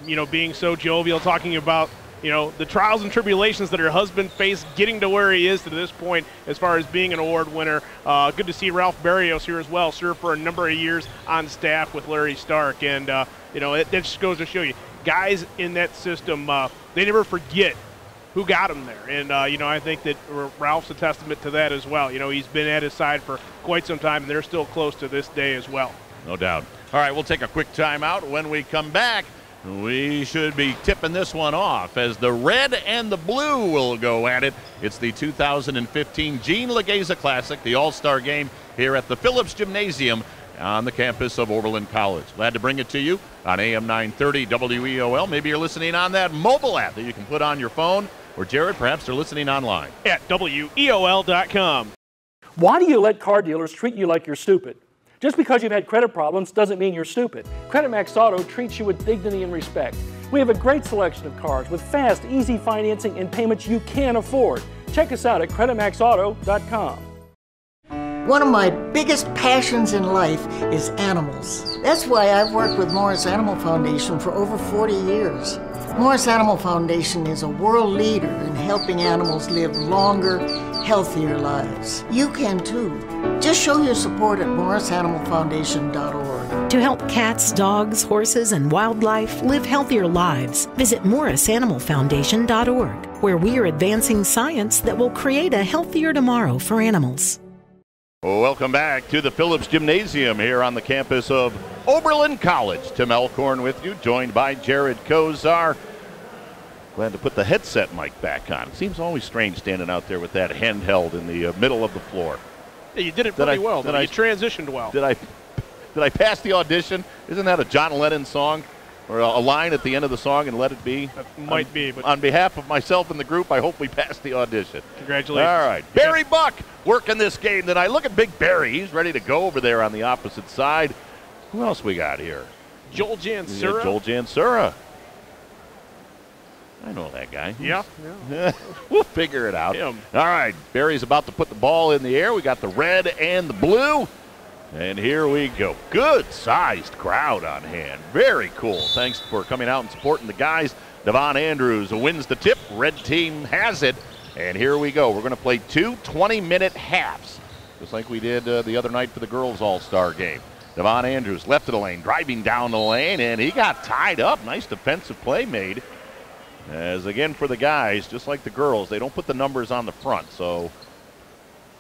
you know, being so jovial, talking about, you know, the trials and tribulations that her husband faced getting to where he is to this point as far as being an award winner. Good to see Ralph Barrios here as well, served for a number of years on staff with Larry Stark. And, you know, it just goes to show you, guys in that system, they never forget who got him there. And, you know, I think that Ralph's a testament to that as well. You know, he's been at his side for quite some time, and they're still close to this day as well. No doubt. All right, we'll take a quick timeout. When we come back, we should be tipping this one off as the red and the blue will go at it. It's the 2015 Gene Legeza Classic, the All-Star Game here at the Phillips Gymnasium on the campus of Oberlin College. Glad to bring it to you on AM 930 WEOL. Maybe you're listening on that mobile app that you can put on your phone. Or Jared, perhaps they're listening online. At WEOL.com. Why do you let car dealers treat you like you're stupid? Just because you've had credit problems doesn't mean you're stupid. Credit Max Auto treats you with dignity and respect. We have a great selection of cars with fast, easy financing and payments you can afford. Check us out at CreditMaxAuto.com. One of my biggest passions in life is animals. That's why I've worked with Morris Animal Foundation for over 40 years. Morris Animal Foundation is a world leader in helping animals live longer, healthier lives. You can too. Just show your support at morrisanimalfoundation.org. To help cats, dogs, horses, and wildlife live healthier lives, visit morrisanimalfoundation.org, where we are advancing science that will create a healthier tomorrow for animals. Welcome back to the Phillips Gymnasium here on the campus of Oberlin College. Tim Elkhorn with you, joined by Jared Kozar. Glad to put the headset mic back on. It seems always strange standing out there with that handheld in the middle of the floor. Yeah, you did it pretty well. You transitioned well. Did I pass the audition? Isn't that a John Lennon song? Or a line at the end of the song, and let it be? That might be. But on behalf of myself and the group, I hope we passed the audition. Congratulations. All right. Barry Buck working this game tonight. Look at Big Barry. He's ready to go over there on the opposite side. Who else we got here? Joel Jansura. Yeah, Joel Jansura. I know that guy. Yeah. We'll figure it out. Him. All right. Barry's about to put the ball in the air. We got the red and the blue. And here we go. Good-sized crowd on hand. Very cool. Thanks for coming out and supporting the guys. Devon Andrews wins the tip. Red team has it. And here we go. We're going to play 2 20-minute halves, just like we did the other night for the girls' all-star game. Devon Andrews left of the lane, driving down the lane, and he got tied up. Nice defensive play made. As again for the guys, just like the girls, they don't put the numbers on the front, so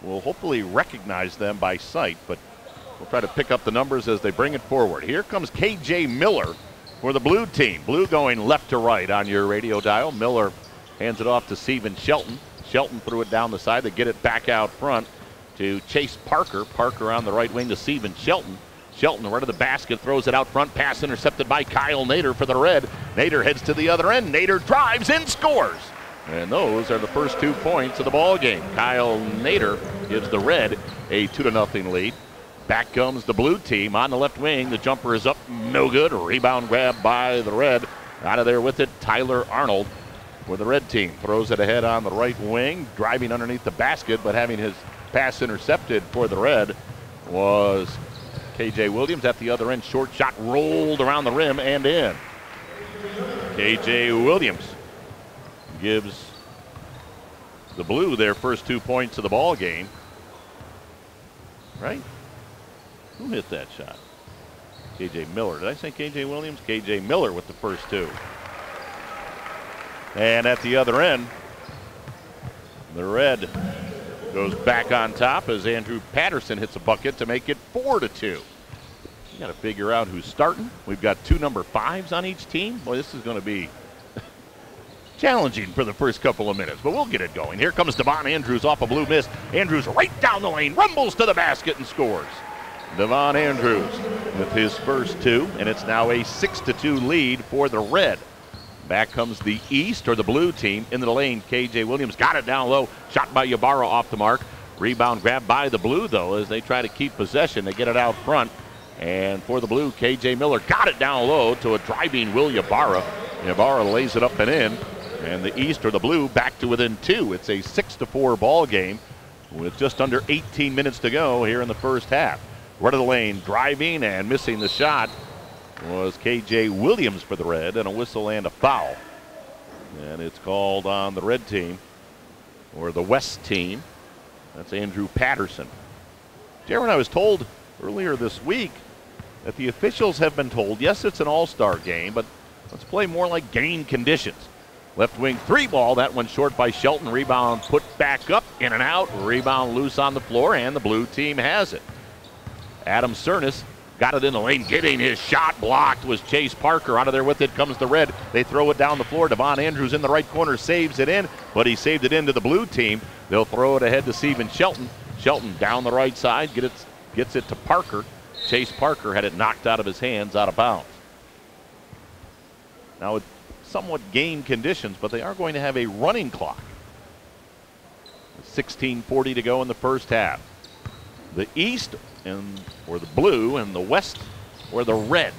we'll hopefully recognize them by sight, but we'll try to pick up the numbers as they bring it forward. Here comes K.J. Miller for the blue team. Blue going left to right on your radio dial. Miller hands it off to Steven Shelton. Shelton threw it down the side. They get it back out front to Chase Parker. Parker on the right wing to Steven Shelton. Shelton right of the basket, throws it out front. Pass intercepted by Kyle Nader for the red. Nader heads to the other end. Nader drives and scores. And those are the first 2 points of the ball game. Kyle Nader gives the red a 2-0 lead. Back comes the blue team on the left wing. The jumper is up, no good. Rebound grab by the red. Out of there with it, Tyler Arnold for the red team. Throws it ahead on the right wing, driving underneath the basket, but having his pass intercepted for the red was K.J. Williams. At the other end, short shot rolled around the rim and in. K.J. Williams gives the blue their first 2 points of the ball game. Right? Who hit that shot? K.J. Miller. Did I say K.J. Williams? K.J. Miller with the first 2. And at the other end, the red goes back on top as Andrew Patterson hits a bucket to make it 4-2. You got to figure out who's starting. We've got 2 number 5s on each team. Boy, this is going to be challenging for the first couple of minutes, but we'll get it going. Here comes Devon Andrews off a blue miss. Andrews right down the lane, rumbles to the basket and scores. Devon Andrews with his first 2, and it's now a 6-2 lead for the red. Back comes the East, or the blue team, into the lane. K.J. Williams got it down low. Shot by Ybarra off the mark. Rebound grabbed by the blue, though, as they try to keep possession. They get it out front. And for the blue, K.J. Miller got it down low to a driving Will Ybarra. Ybarra lays it up and in. And the East, or the blue, back to within 2. It's a 6-4 ball game with just under 18 minutes to go here in the first half. Right of the lane, driving and missing the shot was K.J. Williams for the red, and a whistle and a foul. And it's called on the red team, or the West team. That's Andrew Patterson. Jaron, I was told earlier this week that the officials have been told, yes, it's an all-star game, but let's play more like game conditions. Left wing 3 ball, that one short by Shelton. Rebound put back up, in and out. Rebound loose on the floor, and the blue team has it. Adam Cernas got it in the lane, getting his shot blocked was Chase Parker. Out of there with it comes the red. They throw it down the floor. Devon Andrews in the right corner saves it in, but he saved it into the blue team. They'll throw it ahead to Steven Shelton. Shelton down the right side, gets it to Parker. Chase Parker had it knocked out of his hands, out of bounds. Now somewhat game conditions, but they are going to have a running clock. 16:40 to go in the first half. The East or the blue, and the West or the red.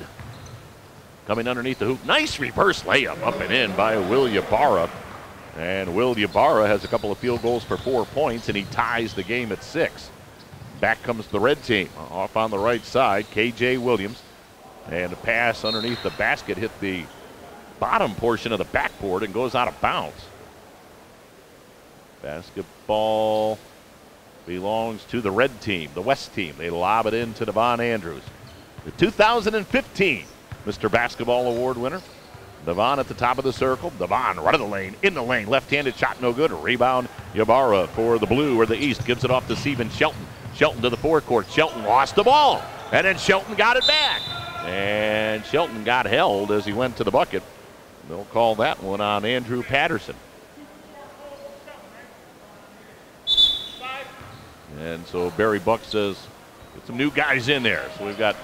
Coming underneath the hoop. Nice reverse layup up and in by Will Ybarra. And Will Ybarra has a couple of field goals for 4 points, and he ties the game at 6. Back comes the red team. Off on the right side, K.J. Williams. And a pass underneath the basket hit the bottom portion of the backboard and goes out of bounds. Basketball belongs to the red team, the West team. They lob it in to Devon Andrews. The 2015 Mr. Basketball Award winner. Devon at the top of the circle. Devon right of the lane, in the lane. Left-handed shot, no good. Rebound, Ybarra for the blue or the East. Gives it off to Steven Shelton. Shelton to the forecourt. Shelton lost the ball. And then Shelton got it back. And Shelton got held as he went to the bucket. They'll call that one on Andrew Patterson. And so Barry Buck says, get some new guys in there. So we've got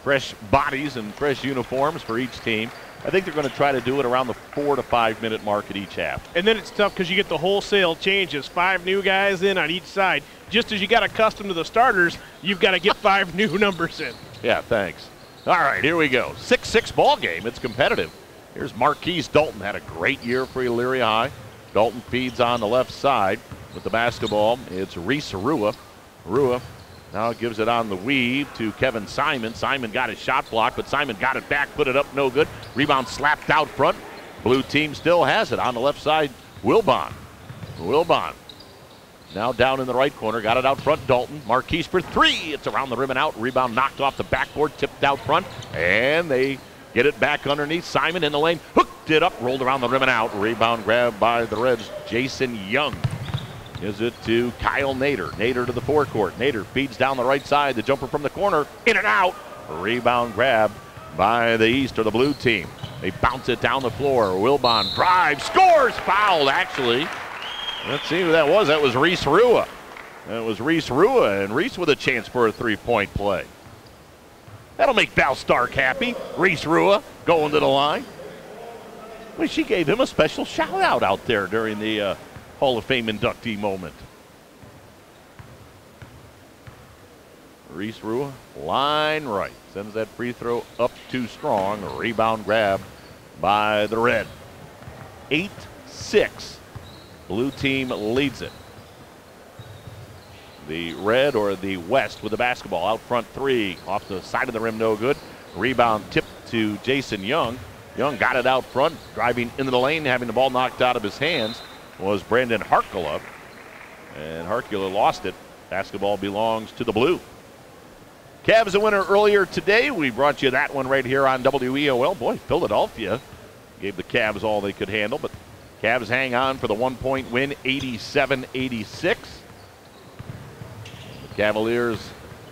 fresh bodies and fresh uniforms for each team. I think they're going to try to do it around the 4 to 5 minute mark at each half. And then it's tough because you get the wholesale changes. 5 new guys in on each side. Just as you got accustomed to the starters, you've got to get 5 new numbers in. Yeah, thanks. All right, here we go. 6-6 ball game. It's competitive. Here's Marquise Dalton. Had a great year for Elyria High. Dalton feeds on the left side with the basketball. It's Reese Rua. Rua now gives it on the weave to Kevin Simon. Simon got his shot blocked, but Simon got it back, put it up, no good. Rebound slapped out front. Blue team still has it on the left side. Wilbon. Wilbon now down in the right corner, got it out front. Dalton, Marquise for 3. It's around the rim and out. Rebound knocked off the backboard, tipped out front, and they get it back underneath. Simon in the lane, hooked it up, rolled around the rim and out. Rebound grabbed by the Reds. Jason Young gives it to Kyle Nader. Nader to the forecourt. Nader feeds down the right side. The jumper from the corner, in and out. Rebound grab by the East or the blue team. They bounce it down the floor. Wilbon drives, scores, fouled actually. Let's see who that was. That was Reese Rua. That was Reese Rua, and Reese with a chance for a 3-point play. That'll make Val Stark happy. Reese Rua going to the line. Well, she gave him a special shout out there during the Hall of Fame inductee moment. Reese Rua, line right. Sends that free throw up too strong. A rebound grab by the Red. 8-6. Blue team leads it. The Red or the West with the basketball. Out front 3. Off the side of the rim, no good. Rebound tipped to Jason Young. Young got it out front. Driving into the lane, having the ball knocked out of his hands was Brandon Harkula. And Harkula lost it. Basketball belongs to the blue. Cavs a winner earlier today. We brought you that one right here on WEOL. Boy, Philadelphia gave the Cavs all they could handle, but Cavs hang on for the 1-point win, 87-86. The Cavaliers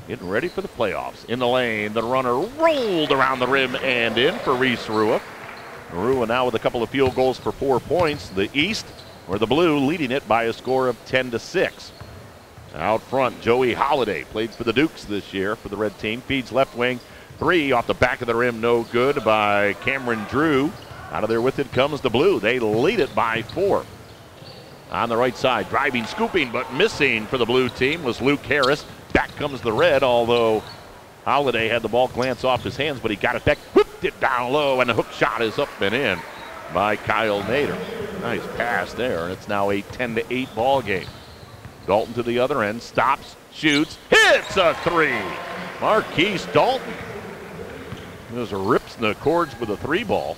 getting ready for the playoffs. In the lane, the runner rolled around the rim and in for Reese Rua. Rua now with a couple of field goals for 4 points. The East, or the blue, leading it by a score of 10-6. Out front, Joey Holiday played for the Dukes this year for the red team. Feeds left wing, 3 off the back of the rim, no good by Cameron Drew. Out of there with it comes the blue. They lead it by 4. On the right side, driving, scooping, but missing for the blue team was Luke Harris. Back comes the Red, although Holiday had the ball glance off his hands, but he got it back, whipped it down low, and the hook shot is up and in by Kyle Nader. Nice pass there, and it's now a 10-8 ball game. Dalton to the other end, stops, shoots, hits a 3. Marquise Dalton just rips the cords with a 3 ball.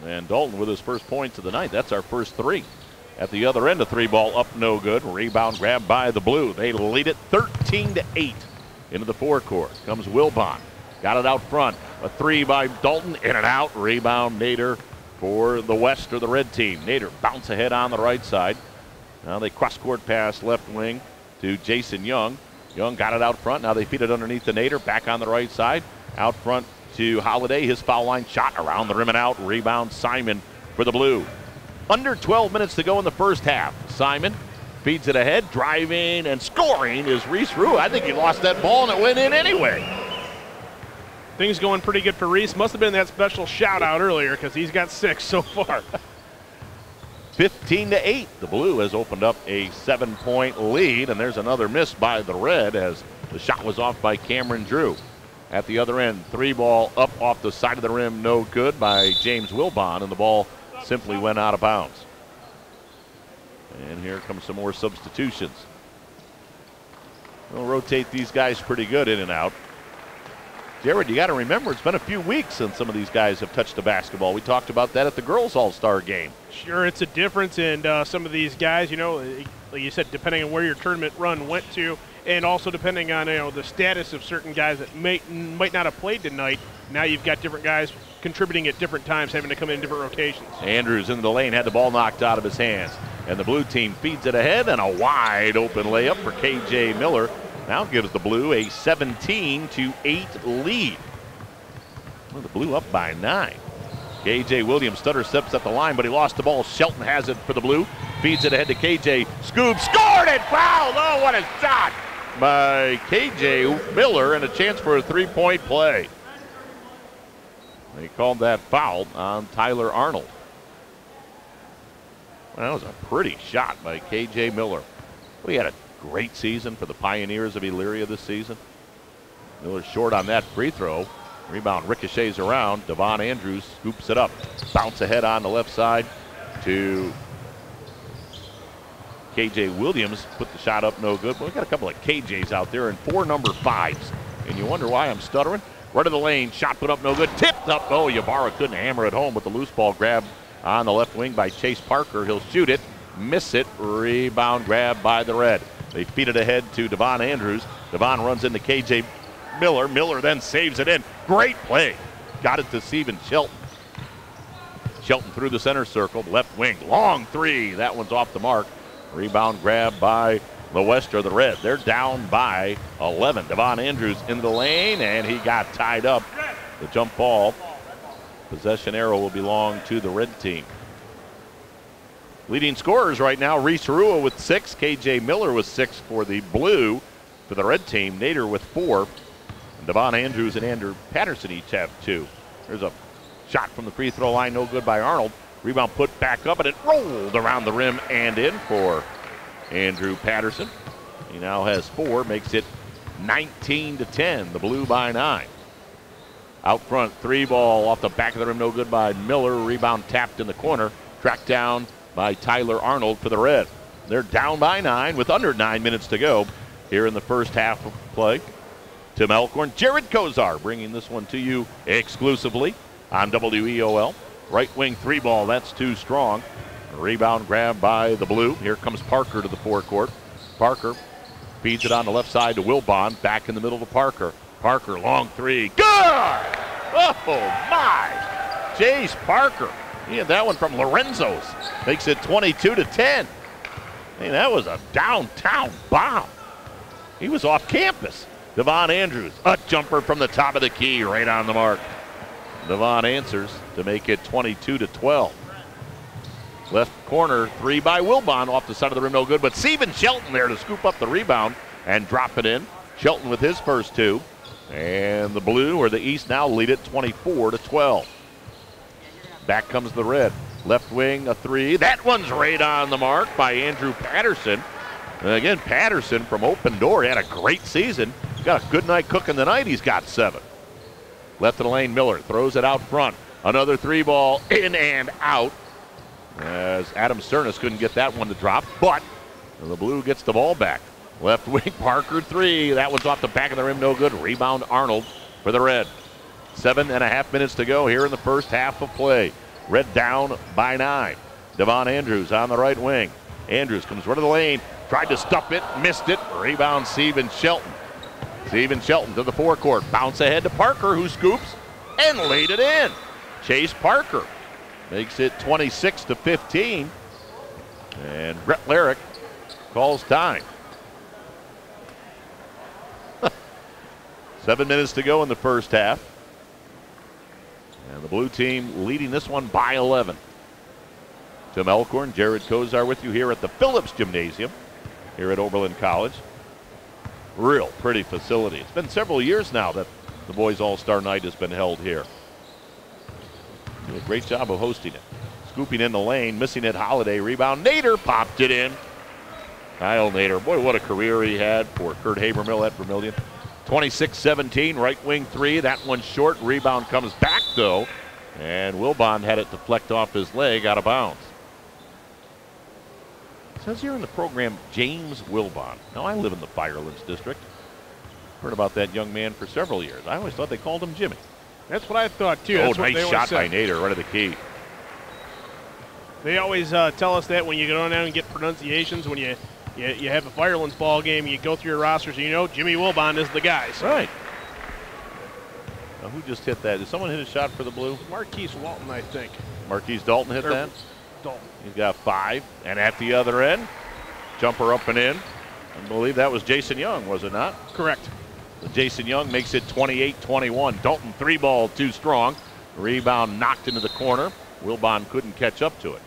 And Dalton with his first points of the night. That's our first 3. At the other end, a 3 ball up, no good. Rebound grab by the blue. They lead it 13-8 into the forecourt. Comes Wilbon. Got it out front. A 3 by Dalton, in and out. Rebound Nader for the West or the red team. Nader bounce ahead on the right side. Now they cross-court pass left wing to Jason Young. Young got it out front. Now they feed it underneath the Nader. Back on the right side. Out front to Holiday. His foul line shot around the rim and out. Rebound Simon for the blue. Under 12 minutes to go in the first half. Simon feeds it ahead. Driving and scoring is Reese Rua. I think he lost that ball and it went in anyway. Things going pretty good for Reese. Must have been that special shout-out earlier because he's got 6 so far. 15-8. The blue has opened up a 7-point lead, and there's another miss by the red as the shot was off by Cameron Drew. At the other end, 3-ball up off the side of the rim, no good by James Wilbon, and the ball simply went out of bounds. And here comes some more substitutions. We'll rotate these guys pretty good in and out. Jared, you got to remember, it's been a few weeks since some of these guys have touched the basketball. We talked about that at the girls' all-star game. Sure, it's a difference in some of these guys, you know, like you said, depending on where your tournament run went to, and also depending on, you know, the status of certain guys that might not have played tonight. Now you've got different guys contributing at different times, having to come in different rotations. Andrews into the lane, had the ball knocked out of his hands, and the blue team feeds it ahead, and a wide open layup for K.J. Miller. Now gives the blue a 17-8 lead. Well, the blue up by 9. K.J. Williams stutter steps at the line, but he lost the ball. Shelton has it for the blue. Feeds it ahead to K.J. Scoop, scored it, fouled. Oh, what a shot by K.J. Miller, and a chance for a 3-point play. They called that foul on Tyler Arnold. Well, that was a pretty shot by K.J. Miller. We had a great season for the Pioneers of Elyria this season. Miller short on that free throw. Rebound ricochets around. Devon Andrews scoops it up. Bounce ahead on the left side to K.J. Williams. Put the shot up, no good. But we got a couple of KJs out there and 4 number 5s. And you wonder why I'm stuttering? Right of the lane, shot put up, no good. Tipped up. Oh, Ybarra couldn't hammer it home with the loose ball grab on the left wing by Chase Parker. He'll shoot it, miss it. Rebound grab by the red. They feed it ahead to Devon Andrews. Devon runs into K.J. Miller. Miller then saves it in. Great play. Got it to Steven Shelton. Shelton through the center circle, left wing, long 3. That one's off the mark. Rebound grab by the West or the red. They're down by 11. Devon Andrews in the lane, and he got tied up. The jump ball. Possession arrow will belong to the red team. Leading scorers right now, Reese Rua with 6. K.J. Miller with 6 for the blue. For the red team, Nader with 4. And Devon Andrews and Andrew Patterson each have 2. There's a shot from the free throw line, no good by Arnold. Rebound put back up, and it rolled around the rim and in for Andrew Patterson. He now has 4, makes it 19-10. The blue by 9. Out front, 3-ball off the back of the rim, no good by Miller. Rebound tapped in the corner. Tracked down by Tyler Arnold for the red. They're down by 9 with under 9 minutes to go here in the first half of play. Tim Elkhorn, Jared Kozar bringing this one to you exclusively on WEOL. Right wing 3-ball, that's too strong. Rebound grab by the blue. Here comes Parker to the forecourt. Parker feeds it on the left side to Wilbon. Back in the middle to Parker. Parker, long 3. Good! Oh, my! Jace Parker. He had that one from Lorenzo's. Makes it 22-10. Hey, that was a downtown bomb. He was off campus. Devon Andrews, a jumper from the top of the key, right on the mark. Devon answers to make it 22-12. Left corner, 3 by Wilbon off the side of the rim, no good. But Steven Shelton there to scoop up the rebound and drop it in. Shelton with his first 2. And the blue, or the East, now lead it 24-12. Back comes the red. Left wing, a 3. That one's right on the mark by Andrew Patterson. And again, Patterson from Open Door had a great season. He's got a good night cooking tonight. He's got 7. Left of the lane, Miller throws it out front. Another 3-ball in and out. As Adam Cernas couldn't get that one to drop, but the blue gets the ball back. Left wing, Parker 3. That one's off the back of the rim, no good. Rebound Arnold for the red. 7.5 minutes to go here in the first half of play. Red down by 9. Devon Andrews on the right wing. Andrews comes right to the lane, tried to stuff it, missed it. Rebound Steven Shelton. Steven Shelton to the forecourt. Bounce ahead to Parker, who scoops and laid it in. Chase Parker makes it 26-15. And Brett Larrick calls time. 7 minutes to go in the first half. And the blue team leading this one by 11. Tim Elkhorn, Jared Kozar with you here at the Phillips Gymnasium here at Oberlin College. Real pretty facility. It's been several years now that the boys All-Star Night has been held here. Did a great job of hosting it. Scooping in the lane, missing it, Holiday. Rebound, Nader popped it in. Kyle Nader, boy, what a career he had for Kurt Habermill at Vermillion. 26-17, right wing three. That one short. Rebound comes back, though. And Wilbon had it deflect off his leg out of bounds. It says here in the program, James Wilbon. Now, I live in the Firelands district. Heard about that young man for several years. I always thought they called him Jimmy. That's what I thought, too. Oh, That's nice shot by Nader, right at the key. They always tell us that when you go down and get pronunciations, when you have a Firelands ball game, you go through your rosters, and you know Jimmy Wilbon is the guy. So. Right. Now, who just hit that? Did someone hit a shot for the Blue? Marquise Walton, I think. Marquise Dalton hit that? Dalton. He's got 5. And at the other end, jumper up and in. I believe that was Jason Young, was it not? Correct. So Jason Young makes it 28-21. Dalton 3-ball too strong. Rebound knocked into the corner. Wilbon couldn't catch up to it.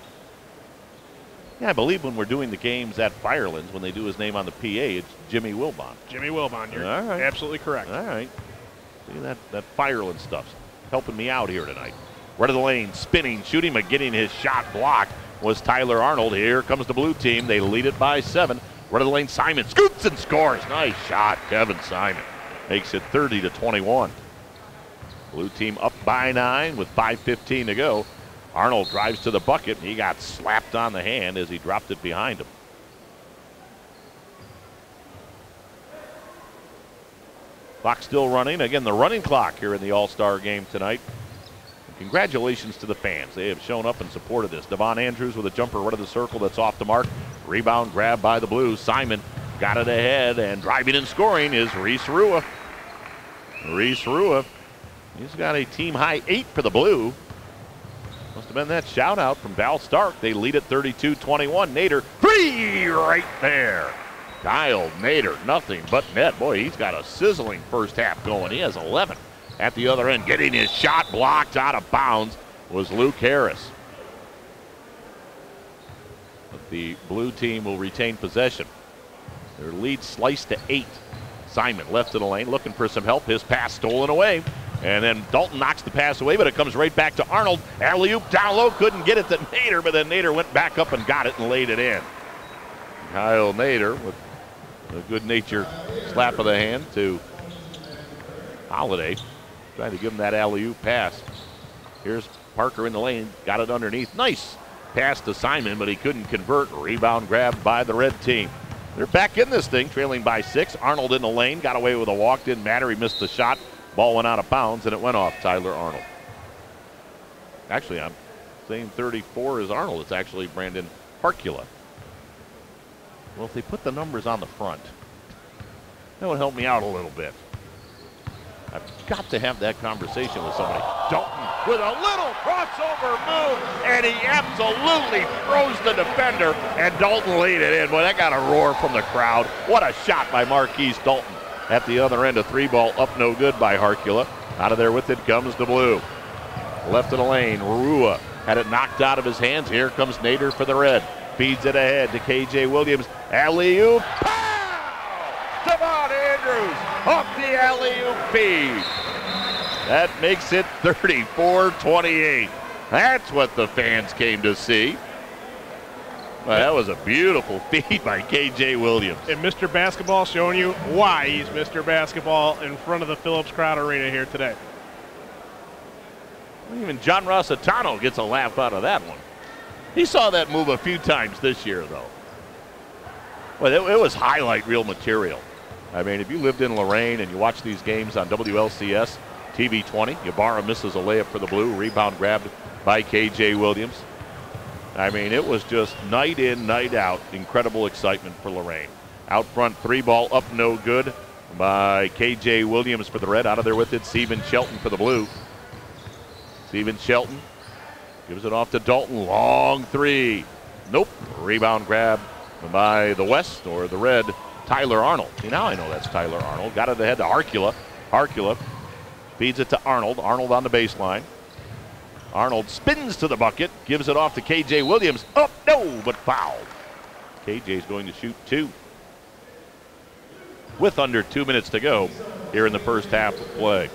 Yeah, I believe when we're doing the games at Firelands, when they do his name on the PA, it's Jimmy Wilbon. Jimmy Wilbon, you're absolutely correct. All right. See, that Fireland stuff's helping me out here tonight. Right of the lane, spinning, shooting, but getting his shot blocked was Tyler Arnold. Here comes the blue team. They lead it by 7. Right of the lane, Simon scoops and scores. Nice shot, Kevin Simon. Makes it 30-21. Blue team up by 9 with 5:15 to go. Arnold drives to the bucket. He got slapped on the hand as he dropped it behind him. Clock still running. Again, the running clock here in the All-Star game tonight. Congratulations to the fans. They have shown up and supported this. Devon Andrews with a jumper right of the circle that's off the mark. Rebound grab by the Blues. Simon got it ahead, and driving and scoring is Reese Rua. Reese Rua, he's got a team-high 8 for the Blue. Must have been that shout-out from Val Stark. They lead at 32-21. Nader, 3 right there. Kyle Nader, nothing but net. Boy, he's got a sizzling first half going. He has 11. At the other end, getting his shot blocked out of bounds was Luke Harris. But the blue team will retain possession. Their lead sliced to 8. Simon left of the lane looking for some help. His pass stolen away. And then Dalton knocks the pass away, but it comes right back to Arnold. Alley-oop down low, couldn't get it to Nader, but then Nader went back up and got it and laid it in. Kyle Nader with a good-natured slap of the hand to Holiday, trying to give him that alley-oop pass. Here's Parker in the lane, got it underneath. Nice pass to Simon, but he couldn't convert. Rebound grabbed by the red team. They're back in this thing, trailing by 6. Arnold in the lane, got away with a walk, didn't matter. He missed the shot. Ball went out of bounds, and it went off Tyler Arnold. Actually, I'm saying 34 is Arnold. It's actually Brandon Harkula. Well, if they put the numbers on the front, that would help me out a little bit. I've got to have that conversation with somebody. Dalton with a little crossover move, and he absolutely froze the defender, and Dalton laid it in. Boy, that got a roar from the crowd. What a shot by Marquise Dalton. At the other end, a 3-ball up no good by Harkula. Out of there with it comes the Blue. Left of the lane, Rua had it knocked out of his hands. Here comes Nader for the red. Feeds it ahead to KJ Williams. Alley-oop. Pow! Devon Andrews off the alley-oop feed. That makes it 34-28. That's what the fans came to see. Well, that was a beautiful feed by KJ Williams. And Mr. Basketball showing you why he's Mr. Basketball in front of the Phillips Crowd Arena here today. Even John Rossitano gets a laugh out of that one. He saw that move a few times this year, though. Well, it was highlight reel material. I mean, if you lived in Lorain and you watch these games on WLCS TV 20, Ybarra misses a layup for the Blue. Rebound grabbed by KJ Williams. I mean, it was just night in, night out. Incredible excitement for Lorain. Out front, 3-ball up no good by KJ Williams for the red. Out of there with it, Steven Shelton for the Blue. Steven Shelton gives it off to Dalton. Long 3. Nope. Rebound grab by the West or the red, Tyler Arnold. See, now I know that's Tyler Arnold. Got it ahead to Harkula. Harkula feeds it to Arnold. Arnold on the baseline. Arnold spins to the bucket, gives it off to KJ Williams. Oh, no, but fouled. KJ's going to shoot 2. With under 2 minutes to go here in the first half of play.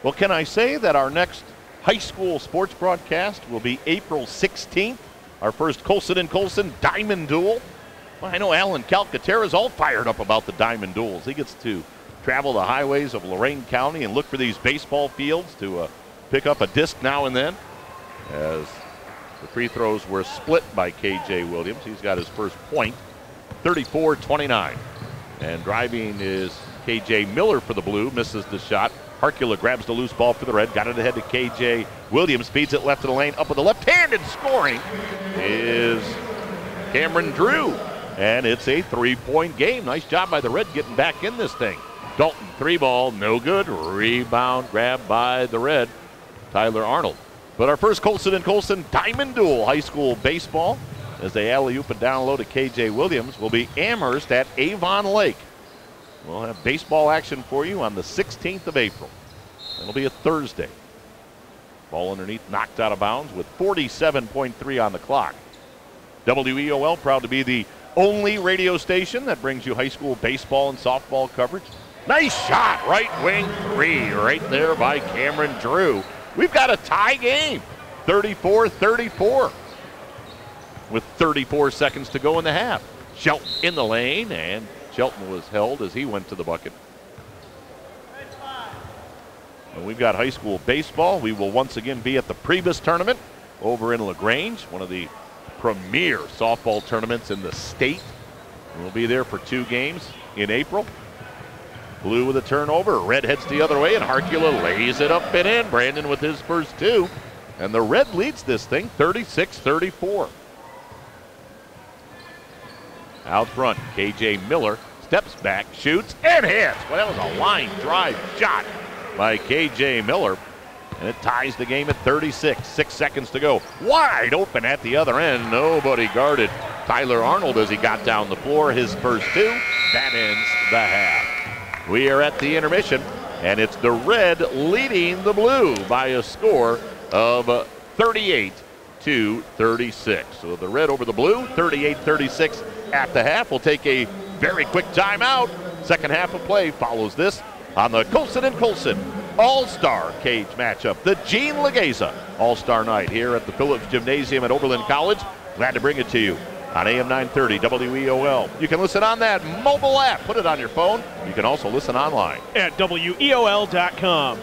Well, can I say that our next high school sports broadcast will be April 16th, our first Colson & Colson Diamond Duel? Well, I know Alan Calcaterra is all fired up about the Diamond Duels. He gets to travel the highways of Lorain County and look for these baseball fields to pick up a disc now and then. As the free throws were split by K.J. Williams. He's got his first point, 34-29. And driving is K.J. Miller for the blue, misses the shot. Harkula grabs the loose ball for the red, got it ahead to K.J. Williams, feeds it left of the lane, up with the left hand, and scoring is Cameron Drew. And it's a three-point game. Nice job by the red getting back in this thing. Dalton, three ball, no good. Rebound grabbed by the red, Tyler Arnold. But our first Colson & Colson Diamond Duel high school baseball, as they alley-oop it down low to K.J. Williams, will be Amherst at Avon Lake. We'll have baseball action for you on the 16th of April. It'll be a Thursday. Ball underneath, knocked out of bounds with 47.3 on the clock. WEOL proud to be the only radio station that brings you high school baseball and softball coverage. Nice shot, right wing three, right there by Cameron Drew. We've got a tie game, 34-34, with 34 seconds to go in the half. Shelton in the lane, and Shelton was held as he went to the bucket. And we've got high school baseball. We will once again be at the Priebus tournament over in LaGrange, one of the premier softball tournaments in the state. We'll be there for 2 games in April. Blue with a turnover. Red heads the other way, and Harkula lays it up and in. Brandon with his first 2. And the red leads this thing 36-34. Out front, K.J. Miller steps back, shoots, and hits. Well, that was a line drive shot by K.J. Miller. And it ties the game at 36. 6 seconds to go. Wide open at the other end. Nobody guarded Tyler Arnold as he got down the floor. His first 2. That ends the half. We are at the intermission, and it's the red leading the blue by a score of 38-36. So the red over the blue, 38-36 at the half. We'll take a very quick timeout. Second half of play follows this on the Colson & Colson All-Star Cage matchup. The Gene Legeza All-Star Night here at the Phillips Gymnasium at Oberlin College. Glad to bring it to you on AM 930 WEOL. You can listen on that mobile app. Put it on your phone. You can also listen online at WEOL.com.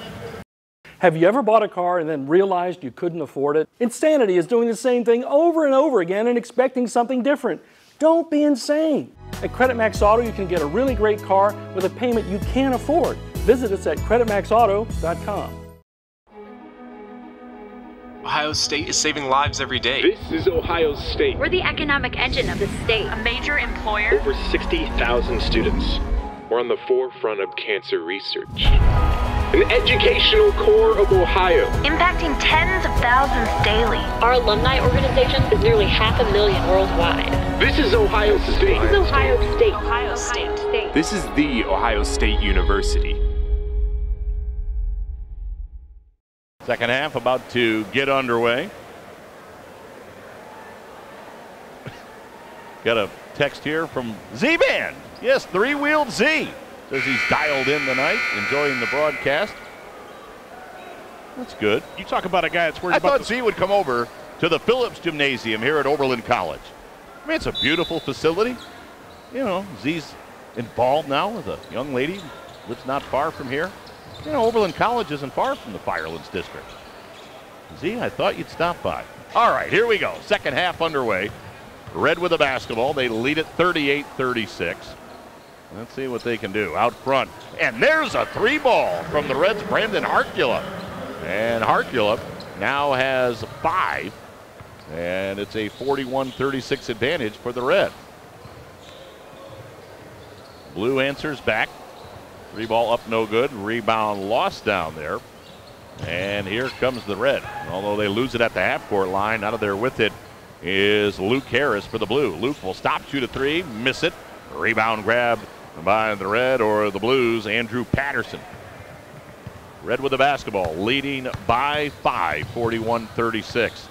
Have you ever bought a car and then realized you couldn't afford it? Insanity is doing the same thing over and over again and expecting something different. Don't be insane. At Credit Max Auto, you can get a really great car with a payment you can't afford. Visit us at creditmaxauto.com. Ohio State is saving lives every day. This is Ohio State. We're the economic engine of the state, a major employer. Over 60,000 students. We're on the forefront of cancer research. An educational core of Ohio. Impacting tens of thousands daily. Our alumni organization is nearly 500,000 worldwide. This is Ohio State. This is Ohio State. Ohio State. This is the Ohio State University. Second half about to get underway. Got a text here from Z-Band. Yes, three-wheeled Z. Says he's dialed in tonight, enjoying the broadcast. That's good. You talk about a guy that's worried I about thought Z would come over to the Phillips Gymnasium here at Oberlin College. I mean, it's a beautiful facility. You know, Z's involved now with a young lady who lives not far from here. You know, Oberlin College isn't far from the Firelands District. Z, I thought you'd stop by. All right, here we go. Second half underway. Red with the basketball. They lead it 38-36. Let's see what they can do out front. And there's a 3-ball from the Reds, Brandon Harkula. And Harkula now has 5. And it's a 41-36 advantage for the Red. Blue answers back. 3-ball up, no good. Rebound lost down there. And here comes the Red. Although they lose it at the half-court line, out of there with it is Luke Harris for the Blue. Luke will stop, shoot a 3, miss it. Rebound grab by the Red or the Blues, Andrew Patterson. Red with the basketball, leading by 5, 41-36.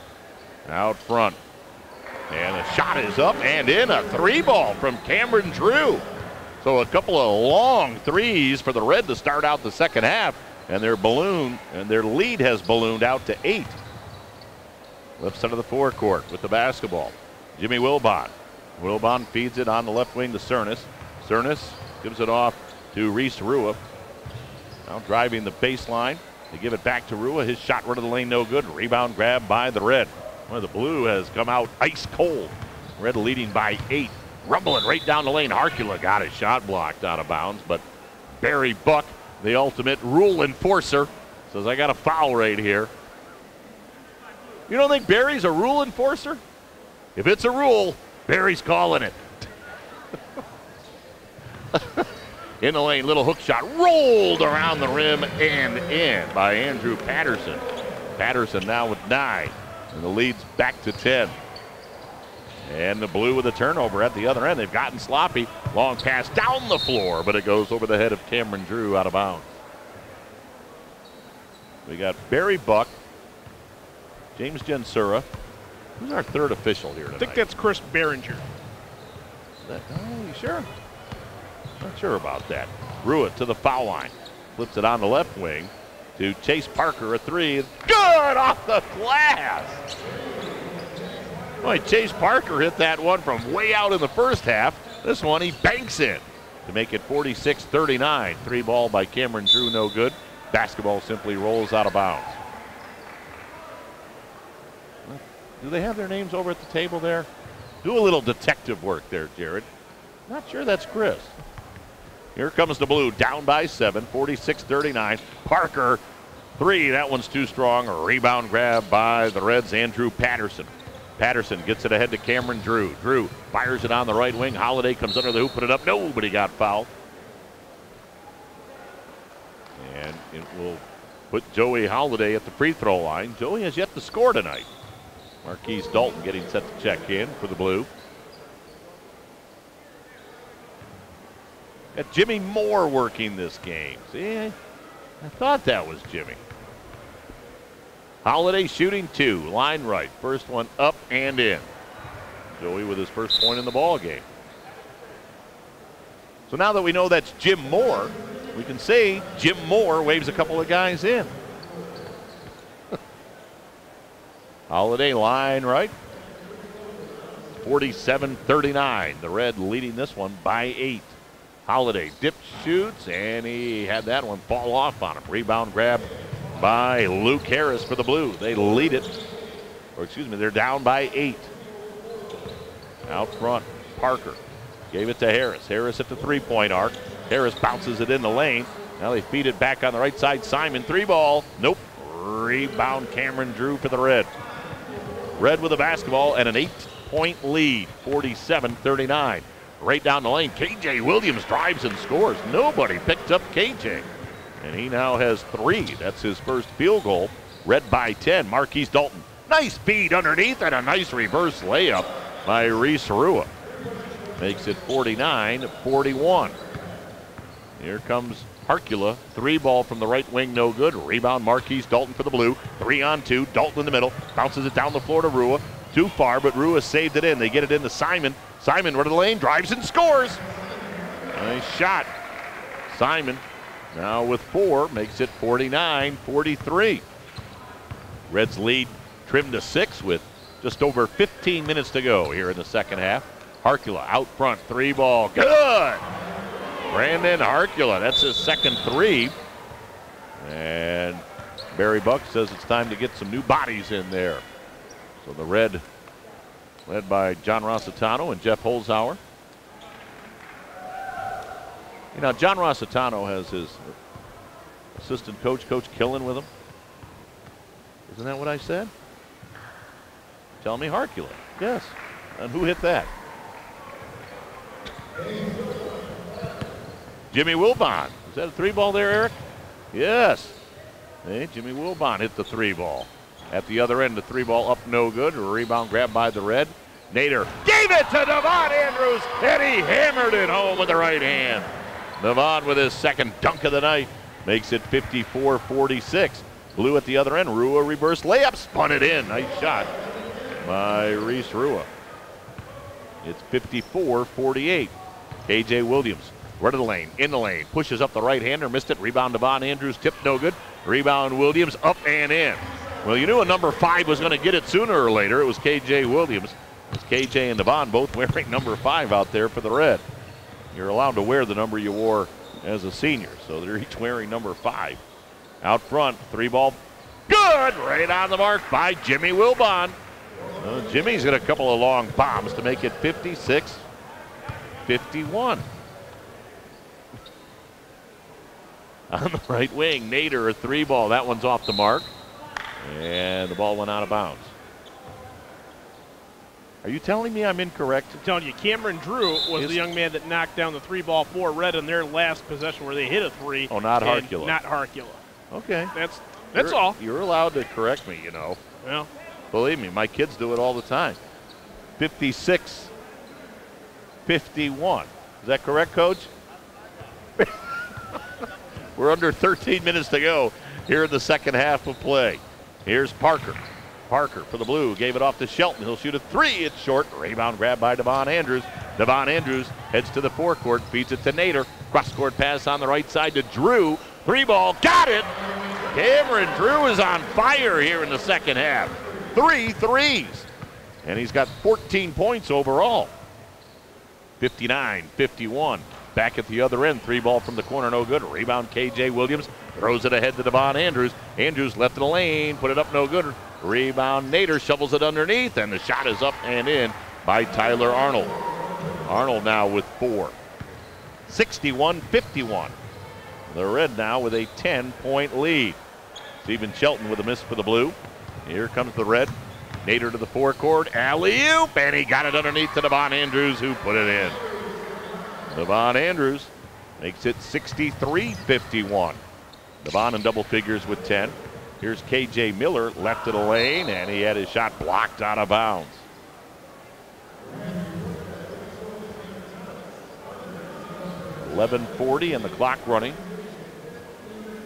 Out front. And a shot is up and in, a 3-ball from Cameron Drew. So a couple of long threes for the Red to start out the second half. and their lead has ballooned out to 8. Left side of the forecourt with the basketball. Jimmy Wilbon. Wilbon feeds it on the left wing to Cernas. Cernas gives it off to Reese Rua. Now driving the baseline. They give it back to Rua. His shot run to the lane, no good. Rebound grab by the Red. Well, the blue has come out ice cold. Red leading by 8. Rumbling right down the lane. Harkula got his shot blocked out of bounds, but Barry Buck, the ultimate rule enforcer, says, I got a foul right here. You don't think Barry's a rule enforcer? If it's a rule, Barry's calling it. In the lane, little hook shot, rolled around the rim and in by Andrew Patterson. Patterson now with 9, and the lead's back to 10. And the blue with a turnover at the other end. They've gotten sloppy. Long pass down the floor, but it goes over the head of Cameron Drew out of bounds. We got Barry Buck, James Gensura. Who's our third official here tonight? I think that's Chris Behringer. Oh, you sure? Not sure about that. Rua to the foul line. Flips it on the left wing to Chase Parker, a 3. Good off the glass. Boy, Chase Parker hit that one from way out in the first half. This one he banks in to make it 46-39. 3 ball by Cameron Drew, no good. Basketball simply rolls out of bounds. Do they have their names over at the table there? Do a little detective work there, Jared. Not sure that's Chris. Here comes the blue, down by 7, 46-39. Parker, 3, that one's too strong. A rebound grab by the Reds, Andrew Patterson. Patterson gets it ahead to Cameron Drew. Drew fires it on the right wing. Holiday comes under the hoop, put it up. Nobody got fouled. And it will put Joey Holiday at the free throw line. Joey has yet to score tonight. Marquise Dalton getting set to check in for the blue. Got Jimmy Moore working this game. See, I thought that was Jimmy. Holiday shooting 2, line right. First one up and in. Joey with his first point in the ball game. So now that we know that's Jim Moore, we can say Jim Moore waves a couple of guys in. Holiday line right. 47-39. The Red leading this one by 8. Holiday dip shoots, and he had that one fall off on him. Rebound grab by Luke Harris for the Blue. They lead it, or excuse me, they're down by 8. Out front, Parker gave it to Harris. Harris at the 3-point arc. Harris bounces it in the lane. Now they feed it back on the right side. Simon, 3 ball. Nope. Rebound Cameron Drew for the Red. Red with the basketball and an 8-point lead, 47-39. Right down the lane, KJ Williams drives and scores. Nobody picked up KJ. And he now has 3. That's his first field goal. Red by 10. Marquise Dalton. Nice feed underneath and a nice reverse layup by Reese Rua. Makes it 49-41. Here comes Harkula. 3 ball from the right wing, no good. Rebound Marquise Dalton for the Blue. 3-on-2. Dalton in the middle. Bounces it down the floor to Rua. Too far, but Rua saved it in. They get it into Simon. Simon run to the lane, drives and scores. Nice shot. Simon now with 4, makes it 49-43. Reds lead trimmed to 6 with just over 15 minutes to go here in the second half. Harkula out front, 3 ball, good. Brandon Harkula, that's his second 3. And Barry Buck says it's time to get some new bodies in there. So the Red, led by John Rossitano and Jeff Holzhauer. You know, John Rossitano has his assistant coach, Coach Killen, with him. Isn't that what I said? Tell me Harkula. Yes. And who hit that? Jimmy Wilbon. Is that a 3 ball there, Eric? Yes. Hey, Jimmy Wilbon hit the 3 ball. At the other end, the 3 ball up, no good. A rebound grab by the Red. Nader gave it to Devon Andrews, and he hammered it home with the right hand. Devon with his second dunk of the night makes it 54-46. Blue at the other end. Rua reverse layup, spun it in. Nice shot by Reese Rua. It's 54-48. KJ Williams Right to the lane, in the lane, pushes up the right-hander, missed it. Rebound, Devon Andrews, tipped no good. Rebound, Williams, up and in. Well, you knew a number 5 was going to get it sooner or later. It was K.J. Williams. It's K.J. and Devon both wearing number 5 out there for the Red. You're allowed to wear the number you wore as a senior, so they're each wearing number 5. Out front, 3-ball, good! Right on the mark by Jimmy Wilbon. Jimmy's got a couple of long bombs to make it 56-51. On the right wing, Nader, a 3-ball. That one's off the mark. And the ball went out of bounds. Are you telling me I'm incorrect? I'm telling you, Cameron Drew was the young man that knocked down the 3-ball for Red in their last possession where they hit a 3. Oh, not Harkula. Not Harkula. Okay. That's all. You're allowed to correct me, you know. Well, believe me, my kids do it all the time. 56-51. Is that correct, Coach? We're under 13 minutes to go here in the second half of play. Here's Parker. Parker for the Blue, gave it off to Shelton. He'll shoot a 3. It's short. Rebound grab by Devon Andrews. Devon Andrews heads to the forecourt, feeds it to Nader. Cross-court pass on the right side to Drew. 3-ball, got it! Cameron Drew is on fire here in the second half. 3 threes. And he's got 14 points overall. 59-51. Back at the other end, 3-ball from the corner, no good. Rebound, K.J. Williams throws it ahead to Devon Andrews. Andrews left in the lane, put it up, no good. Rebound, Nader shovels it underneath, and the shot is up and in by Tyler Arnold. Arnold now with 4. 61-51. The Red now with a 10-point lead. Stephen Shelton with a miss for the Blue. Here comes the Red. Nader to the forecourt, alley-oop, and he got it underneath to Devon Andrews, who put it in. Devon Andrews makes it 63-51. Devon in double figures with 10. Here's K.J. Miller, left of the lane, and he had his shot blocked out of bounds. .11:40 and the clock running.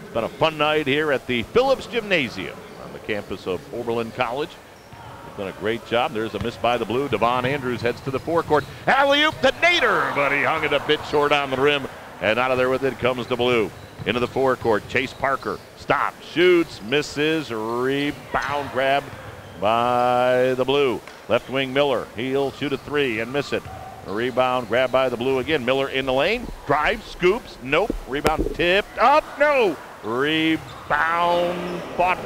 It's been a fun night here at the Phillips Gymnasium on the campus of Oberlin College. Done a great job. There's a miss by the Blue. Devon Andrews heads to the forecourt. Alley-oop to Nader, but he hung it a bit short on the rim. And out of there with it comes the Blue. Into the forecourt. Chase Parker stops, shoots, misses. Rebound grab by the Blue. Left wing Miller. He'll shoot a 3 and miss it. A rebound grab by the Blue again. Miller in the lane. Drives, scoops. Nope. Rebound tipped up. No. Rebound fought.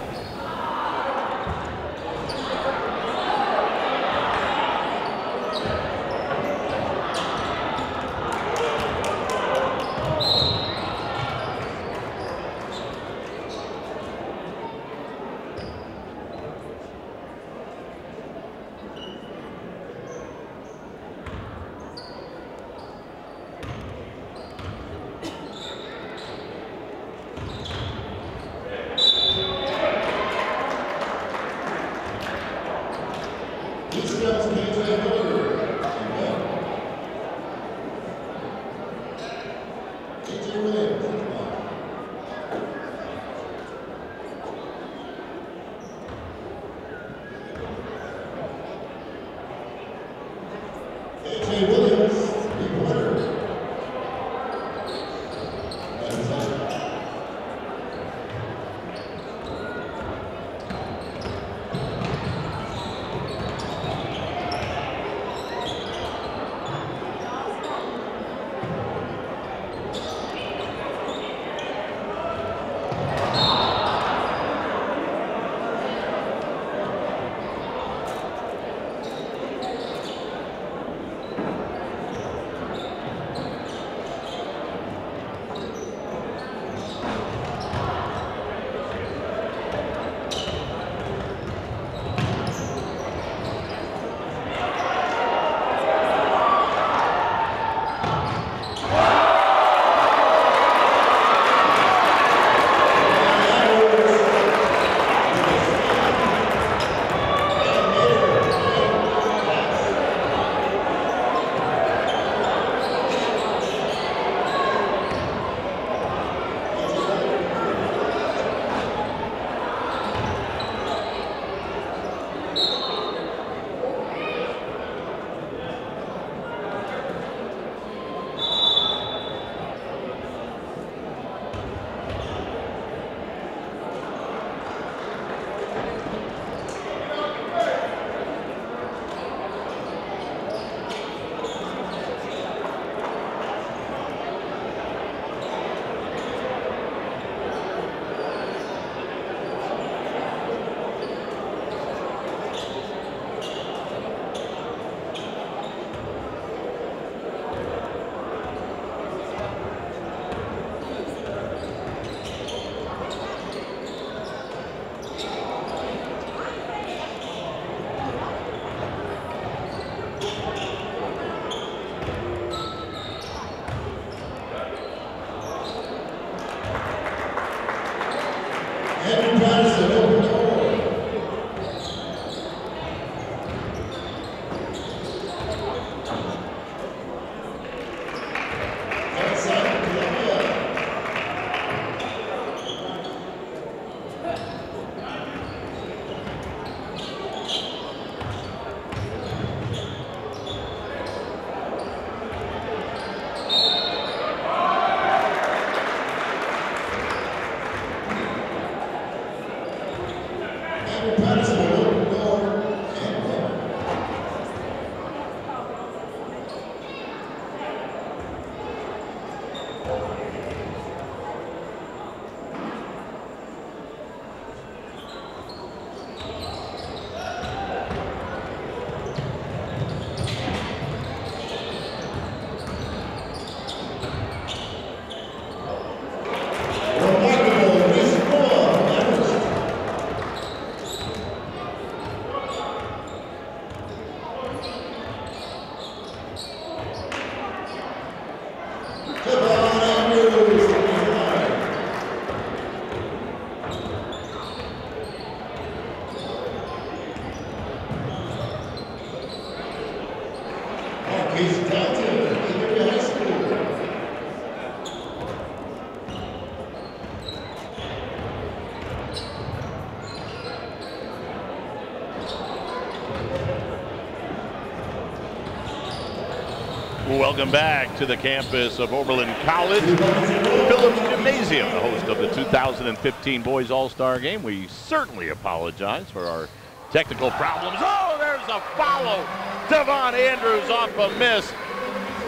Welcome back to the campus of Oberlin College. Phillips Gymnasium, the host of the 2015 Boys All-Star Game. We certainly apologize for our technical problems. Oh, there's a follow. Devon Andrews off a miss.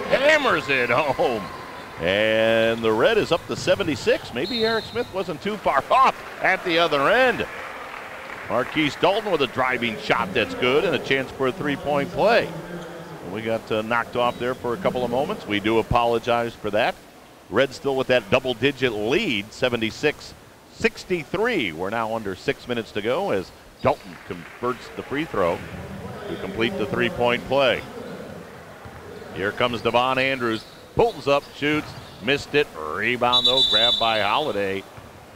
Hammers it home. And the red is up to 76. Maybe Eric Smith wasn't too far off at the other end. Marquise Dalton with a driving shot that's good and a chance for a three-point play. We got knocked off there for a couple of moments. We do apologize for that. Red still with that double-digit lead, 76-63. We're now under 6 minutes to go as Dalton converts the free throw to complete the three-point play. Here comes Devon Andrews. Pulls up, shoots, missed it. Rebound, though, grabbed by Holiday.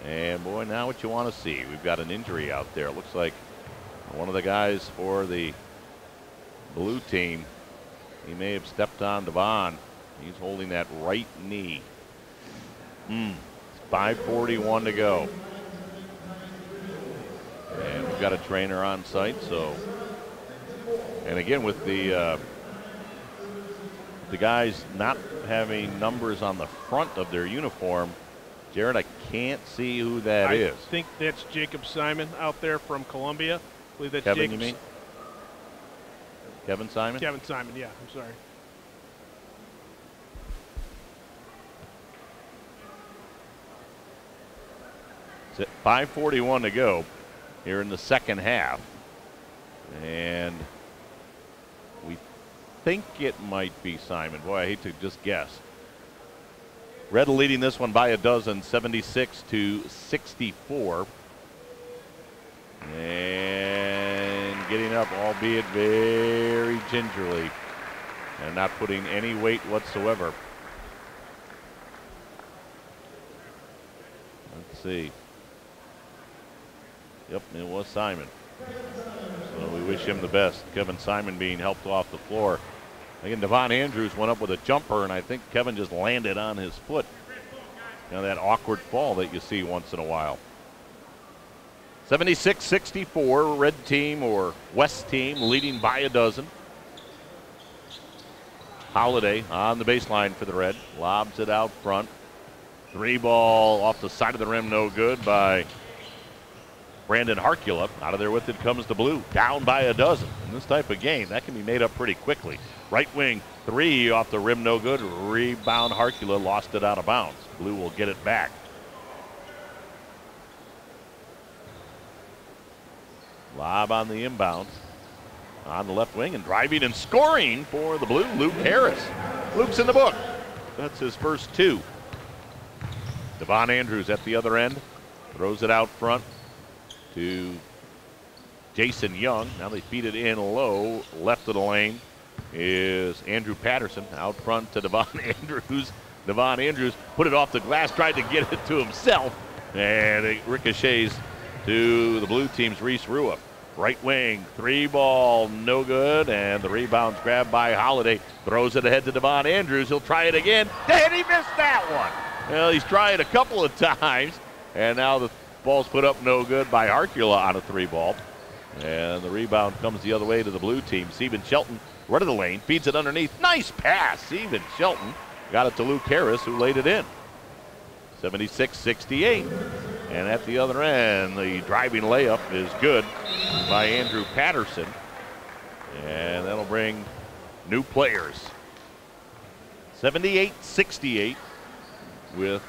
And, boy, now what you want to see. We've got an injury out there. It looks like one of the guys for the blue team, he may have stepped on Devon. He's holding that right knee. It's 5:41 to go. And we've got a trainer on site, so. And again, with the guys not having numbers on the front of their uniform, Jared, I can't see who that is. I think that's Jacob Simon out there from Columbia. I believe that's Kevin, Jacob. you mean? Kevin Simon? Kevin Simon, yeah, I'm sorry. It's 5:41 to go here in the second half. And we think it might be Simon. Boy, I hate to just guess. Red leading this one by a dozen, 76-64. And getting up, albeit very gingerly, and not putting any weight whatsoever. Let's see. Yep, it was Simon. So we wish him the best. Kevin Simon being helped off the floor. Again, Devon Andrews went up with a jumper, and I think Kevin just landed on his foot. You know, that awkward fall that you see once in a while. 76-64, red team or West team leading by a dozen. Holiday on the baseline for the red. Lobs it out front. Three ball off the side of the rim, no good by Brandon Harkula. Out of there with it comes the blue. Down by a dozen. In this type of game, that can be made up pretty quickly. Right wing three off the rim, no good. Rebound, Harkula lost it out of bounds. Blue will get it back. Lob on the inbound. On the left wing and driving and scoring for the blue, Luke Harris. Luke's in the book. That's his first two. Devon Andrews at the other end. Throws it out front to Jason Young. Now they feed it in low. Left of the lane is Andrew Patterson. Out front to Devon Andrews. Devon Andrews put it off the glass, tried to get it to himself. And it ricochets to the blue team's Reese Rua. Right wing, three ball, no good. And the rebound's grabbed by Holiday. Throws it ahead to Devon Andrews. He'll try it again. And he missed that one. Well, he's tried a couple of times. And now the ball's put up no good by Harkula on a three ball. And the rebound comes the other way to the blue team. Steven Shelton, right of the lane, feeds it underneath. Nice pass. Steven Shelton got it to Luke Harris, who laid it in. 76-68. And at the other end, the driving layup is good by Andrew Patterson. And that'll bring new players. 78-68 with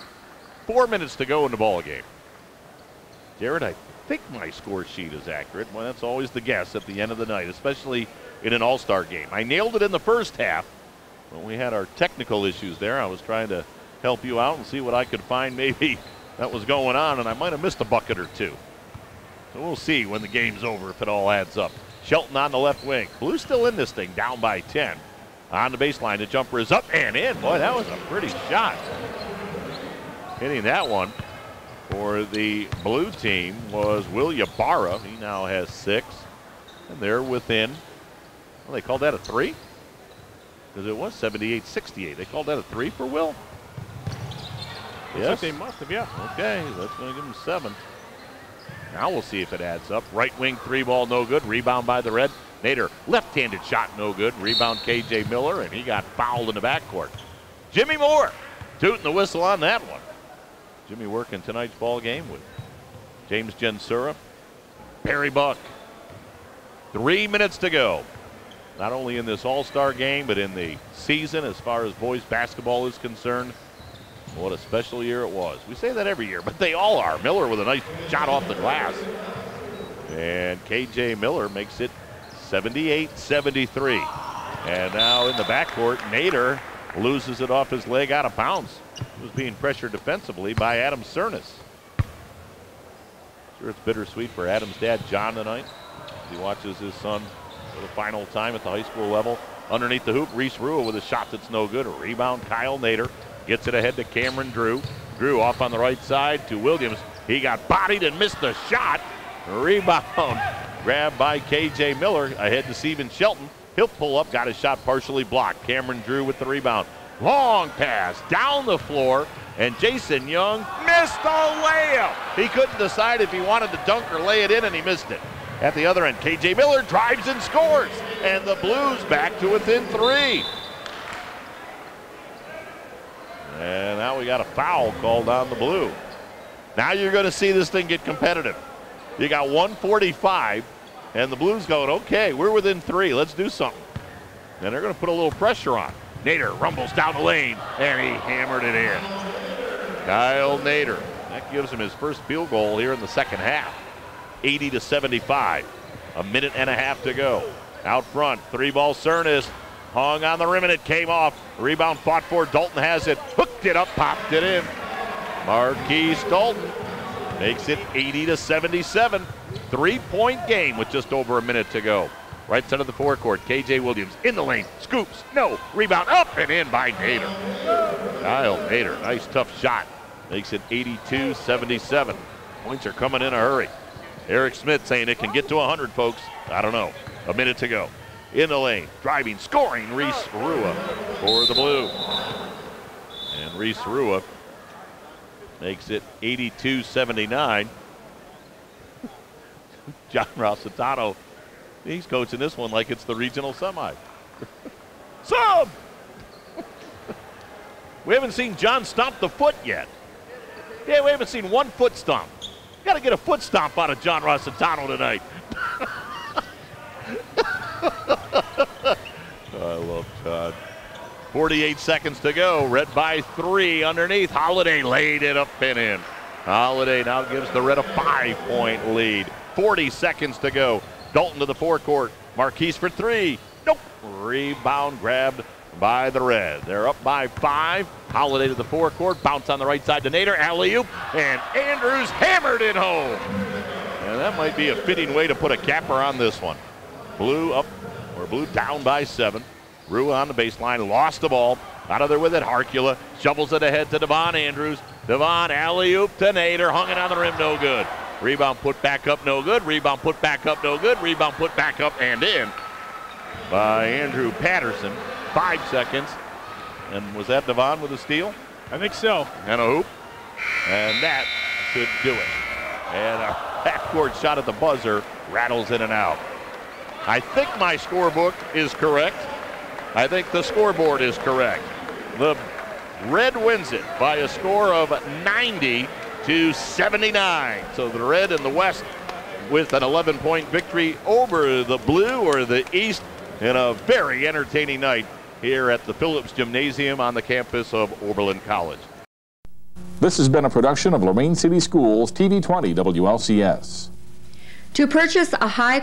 4 minutes to go in the ball game. Jared, I think my score sheet is accurate. Well, that's always the guess at the end of the night, especially in an all-star game. I nailed it in the first half. When we had our technical issues there, I was trying to help you out and see what I could find maybe that was going on, and I might have missed a bucket or two. So we'll see when the game's over if it all adds up. Shelton on the left wing. Blue's still in this thing, down by 10. On the baseline, the jumper is up and in. Boy, that was a pretty shot. Hitting that one for the blue team was Will Ybarra. He now has 6. And they're within, well, they called that a 3? because it was 78-68. They called that a 3 for Will? Yes. Like they must have, yeah. Okay, that's going to give him 7. Now we'll see if it adds up. Right wing 3-ball, no good. Rebound by the Red. Nader, left-handed shot, no good. Rebound K.J. Miller, and he got fouled in the backcourt. Jimmy Moore tooting the whistle on that one. Jimmy working tonight's ball game with James Jensura, Perry Buck. 3 minutes to go. Not only in this all-star game, but in the season as far as boys basketball is concerned. What a special year it was. We say that every year, but they all are. Miller with a nice shot off the glass. And K.J. Miller makes it 78-73. And now in the backcourt, Nader loses it off his leg out of bounds. He was being pressured defensively by Adam Cernas. Sure, it's bittersweet for Adam's dad, John, tonight. He watches his son for the final time at the high school level. Underneath the hoop, Reese Rua with a shot that's no good. A rebound, Kyle Nader. Gets it ahead to Cameron Drew. Drew off on the right side to Williams. He got bodied and missed the shot. Rebound grabbed by K.J. Miller ahead to Steven Shelton. He'll pull up, got his shot partially blocked. Cameron Drew with the rebound. Long pass down the floor, and Jason Young missed a layup. He couldn't decide if he wanted to dunk or lay it in, and he missed it. At the other end, K.J. Miller drives and scores, and the Blues back to within 3. And now we got a foul called on the Blue. Now you're going to see this thing get competitive. You got 1:45, and the Blues going, okay, we're within 3. Let's do something. And they're going to put a little pressure on. Nader rumbles down the lane, and he hammered it in. Kyle Nader. That gives him his first field goal here in the second half. 80-75. A minute and a half to go. Out front, 3-ball Cernas. Hung on the rim, and it came off. Rebound fought for. Dalton has it. Hooked it up, popped it in. Marquise Dalton makes it 80-77. 3-point game with just over a minute to go. Right side of the forecourt, K.J. Williams in the lane. Scoops. No. Rebound up and in by Nader. Kyle Nader. Nice, tough shot. Makes it 82-77. Points are coming in a hurry. Eric Smith saying it can get to 100, folks. I don't know. A minute to go. In the lane, driving, scoring, Reese Rua for the Blue. And Reese Rua makes it 82-79. John Rossitano, he's coaching this one like it's the regional semi. Sub! We haven't seen John stomp the foot yet. Yeah, we haven't seen one foot stomp. Got to get a foot stomp out of John Rossitano tonight. I love Todd. 48 seconds to go. Red by 3 underneath. Holiday laid it up and in. Holiday now gives the Red a 5-point lead. 40 seconds to go. Dalton to the forecourt. Marquise for 3. Nope. Rebound grabbed by the Red. They're up by 5. Holiday to the forecourt. Bounce on the right side to Nader. Alley-oop. And Andrews hammered it home. And that might be a fitting way to put a capper on this one. Blue up, or Blue down by 7. Rua on the baseline, lost the ball. Out of there with it, Harkula. Shovels it ahead to Devon Andrews. Devon alley-oop to Nader, hung it on the rim, no good. Rebound put back up, no good. Rebound put back up, no good. Rebound put back up and in by Andrew Patterson. 5 seconds. And was that Devon with a steal? I think so. And a hoop. And that should do it. And a half-court shot at the buzzer rattles in and out. I think my scorebook is correct. I think the scoreboard is correct. The Red wins it by a score of 90-79. So the Red in the West with an 11-point victory over the Blue, or the East, in a very entertaining night here at the Phillips Gymnasium on the campus of Oberlin College. This has been a production of Lorain City Schools TV 20 WLCS. To purchase a high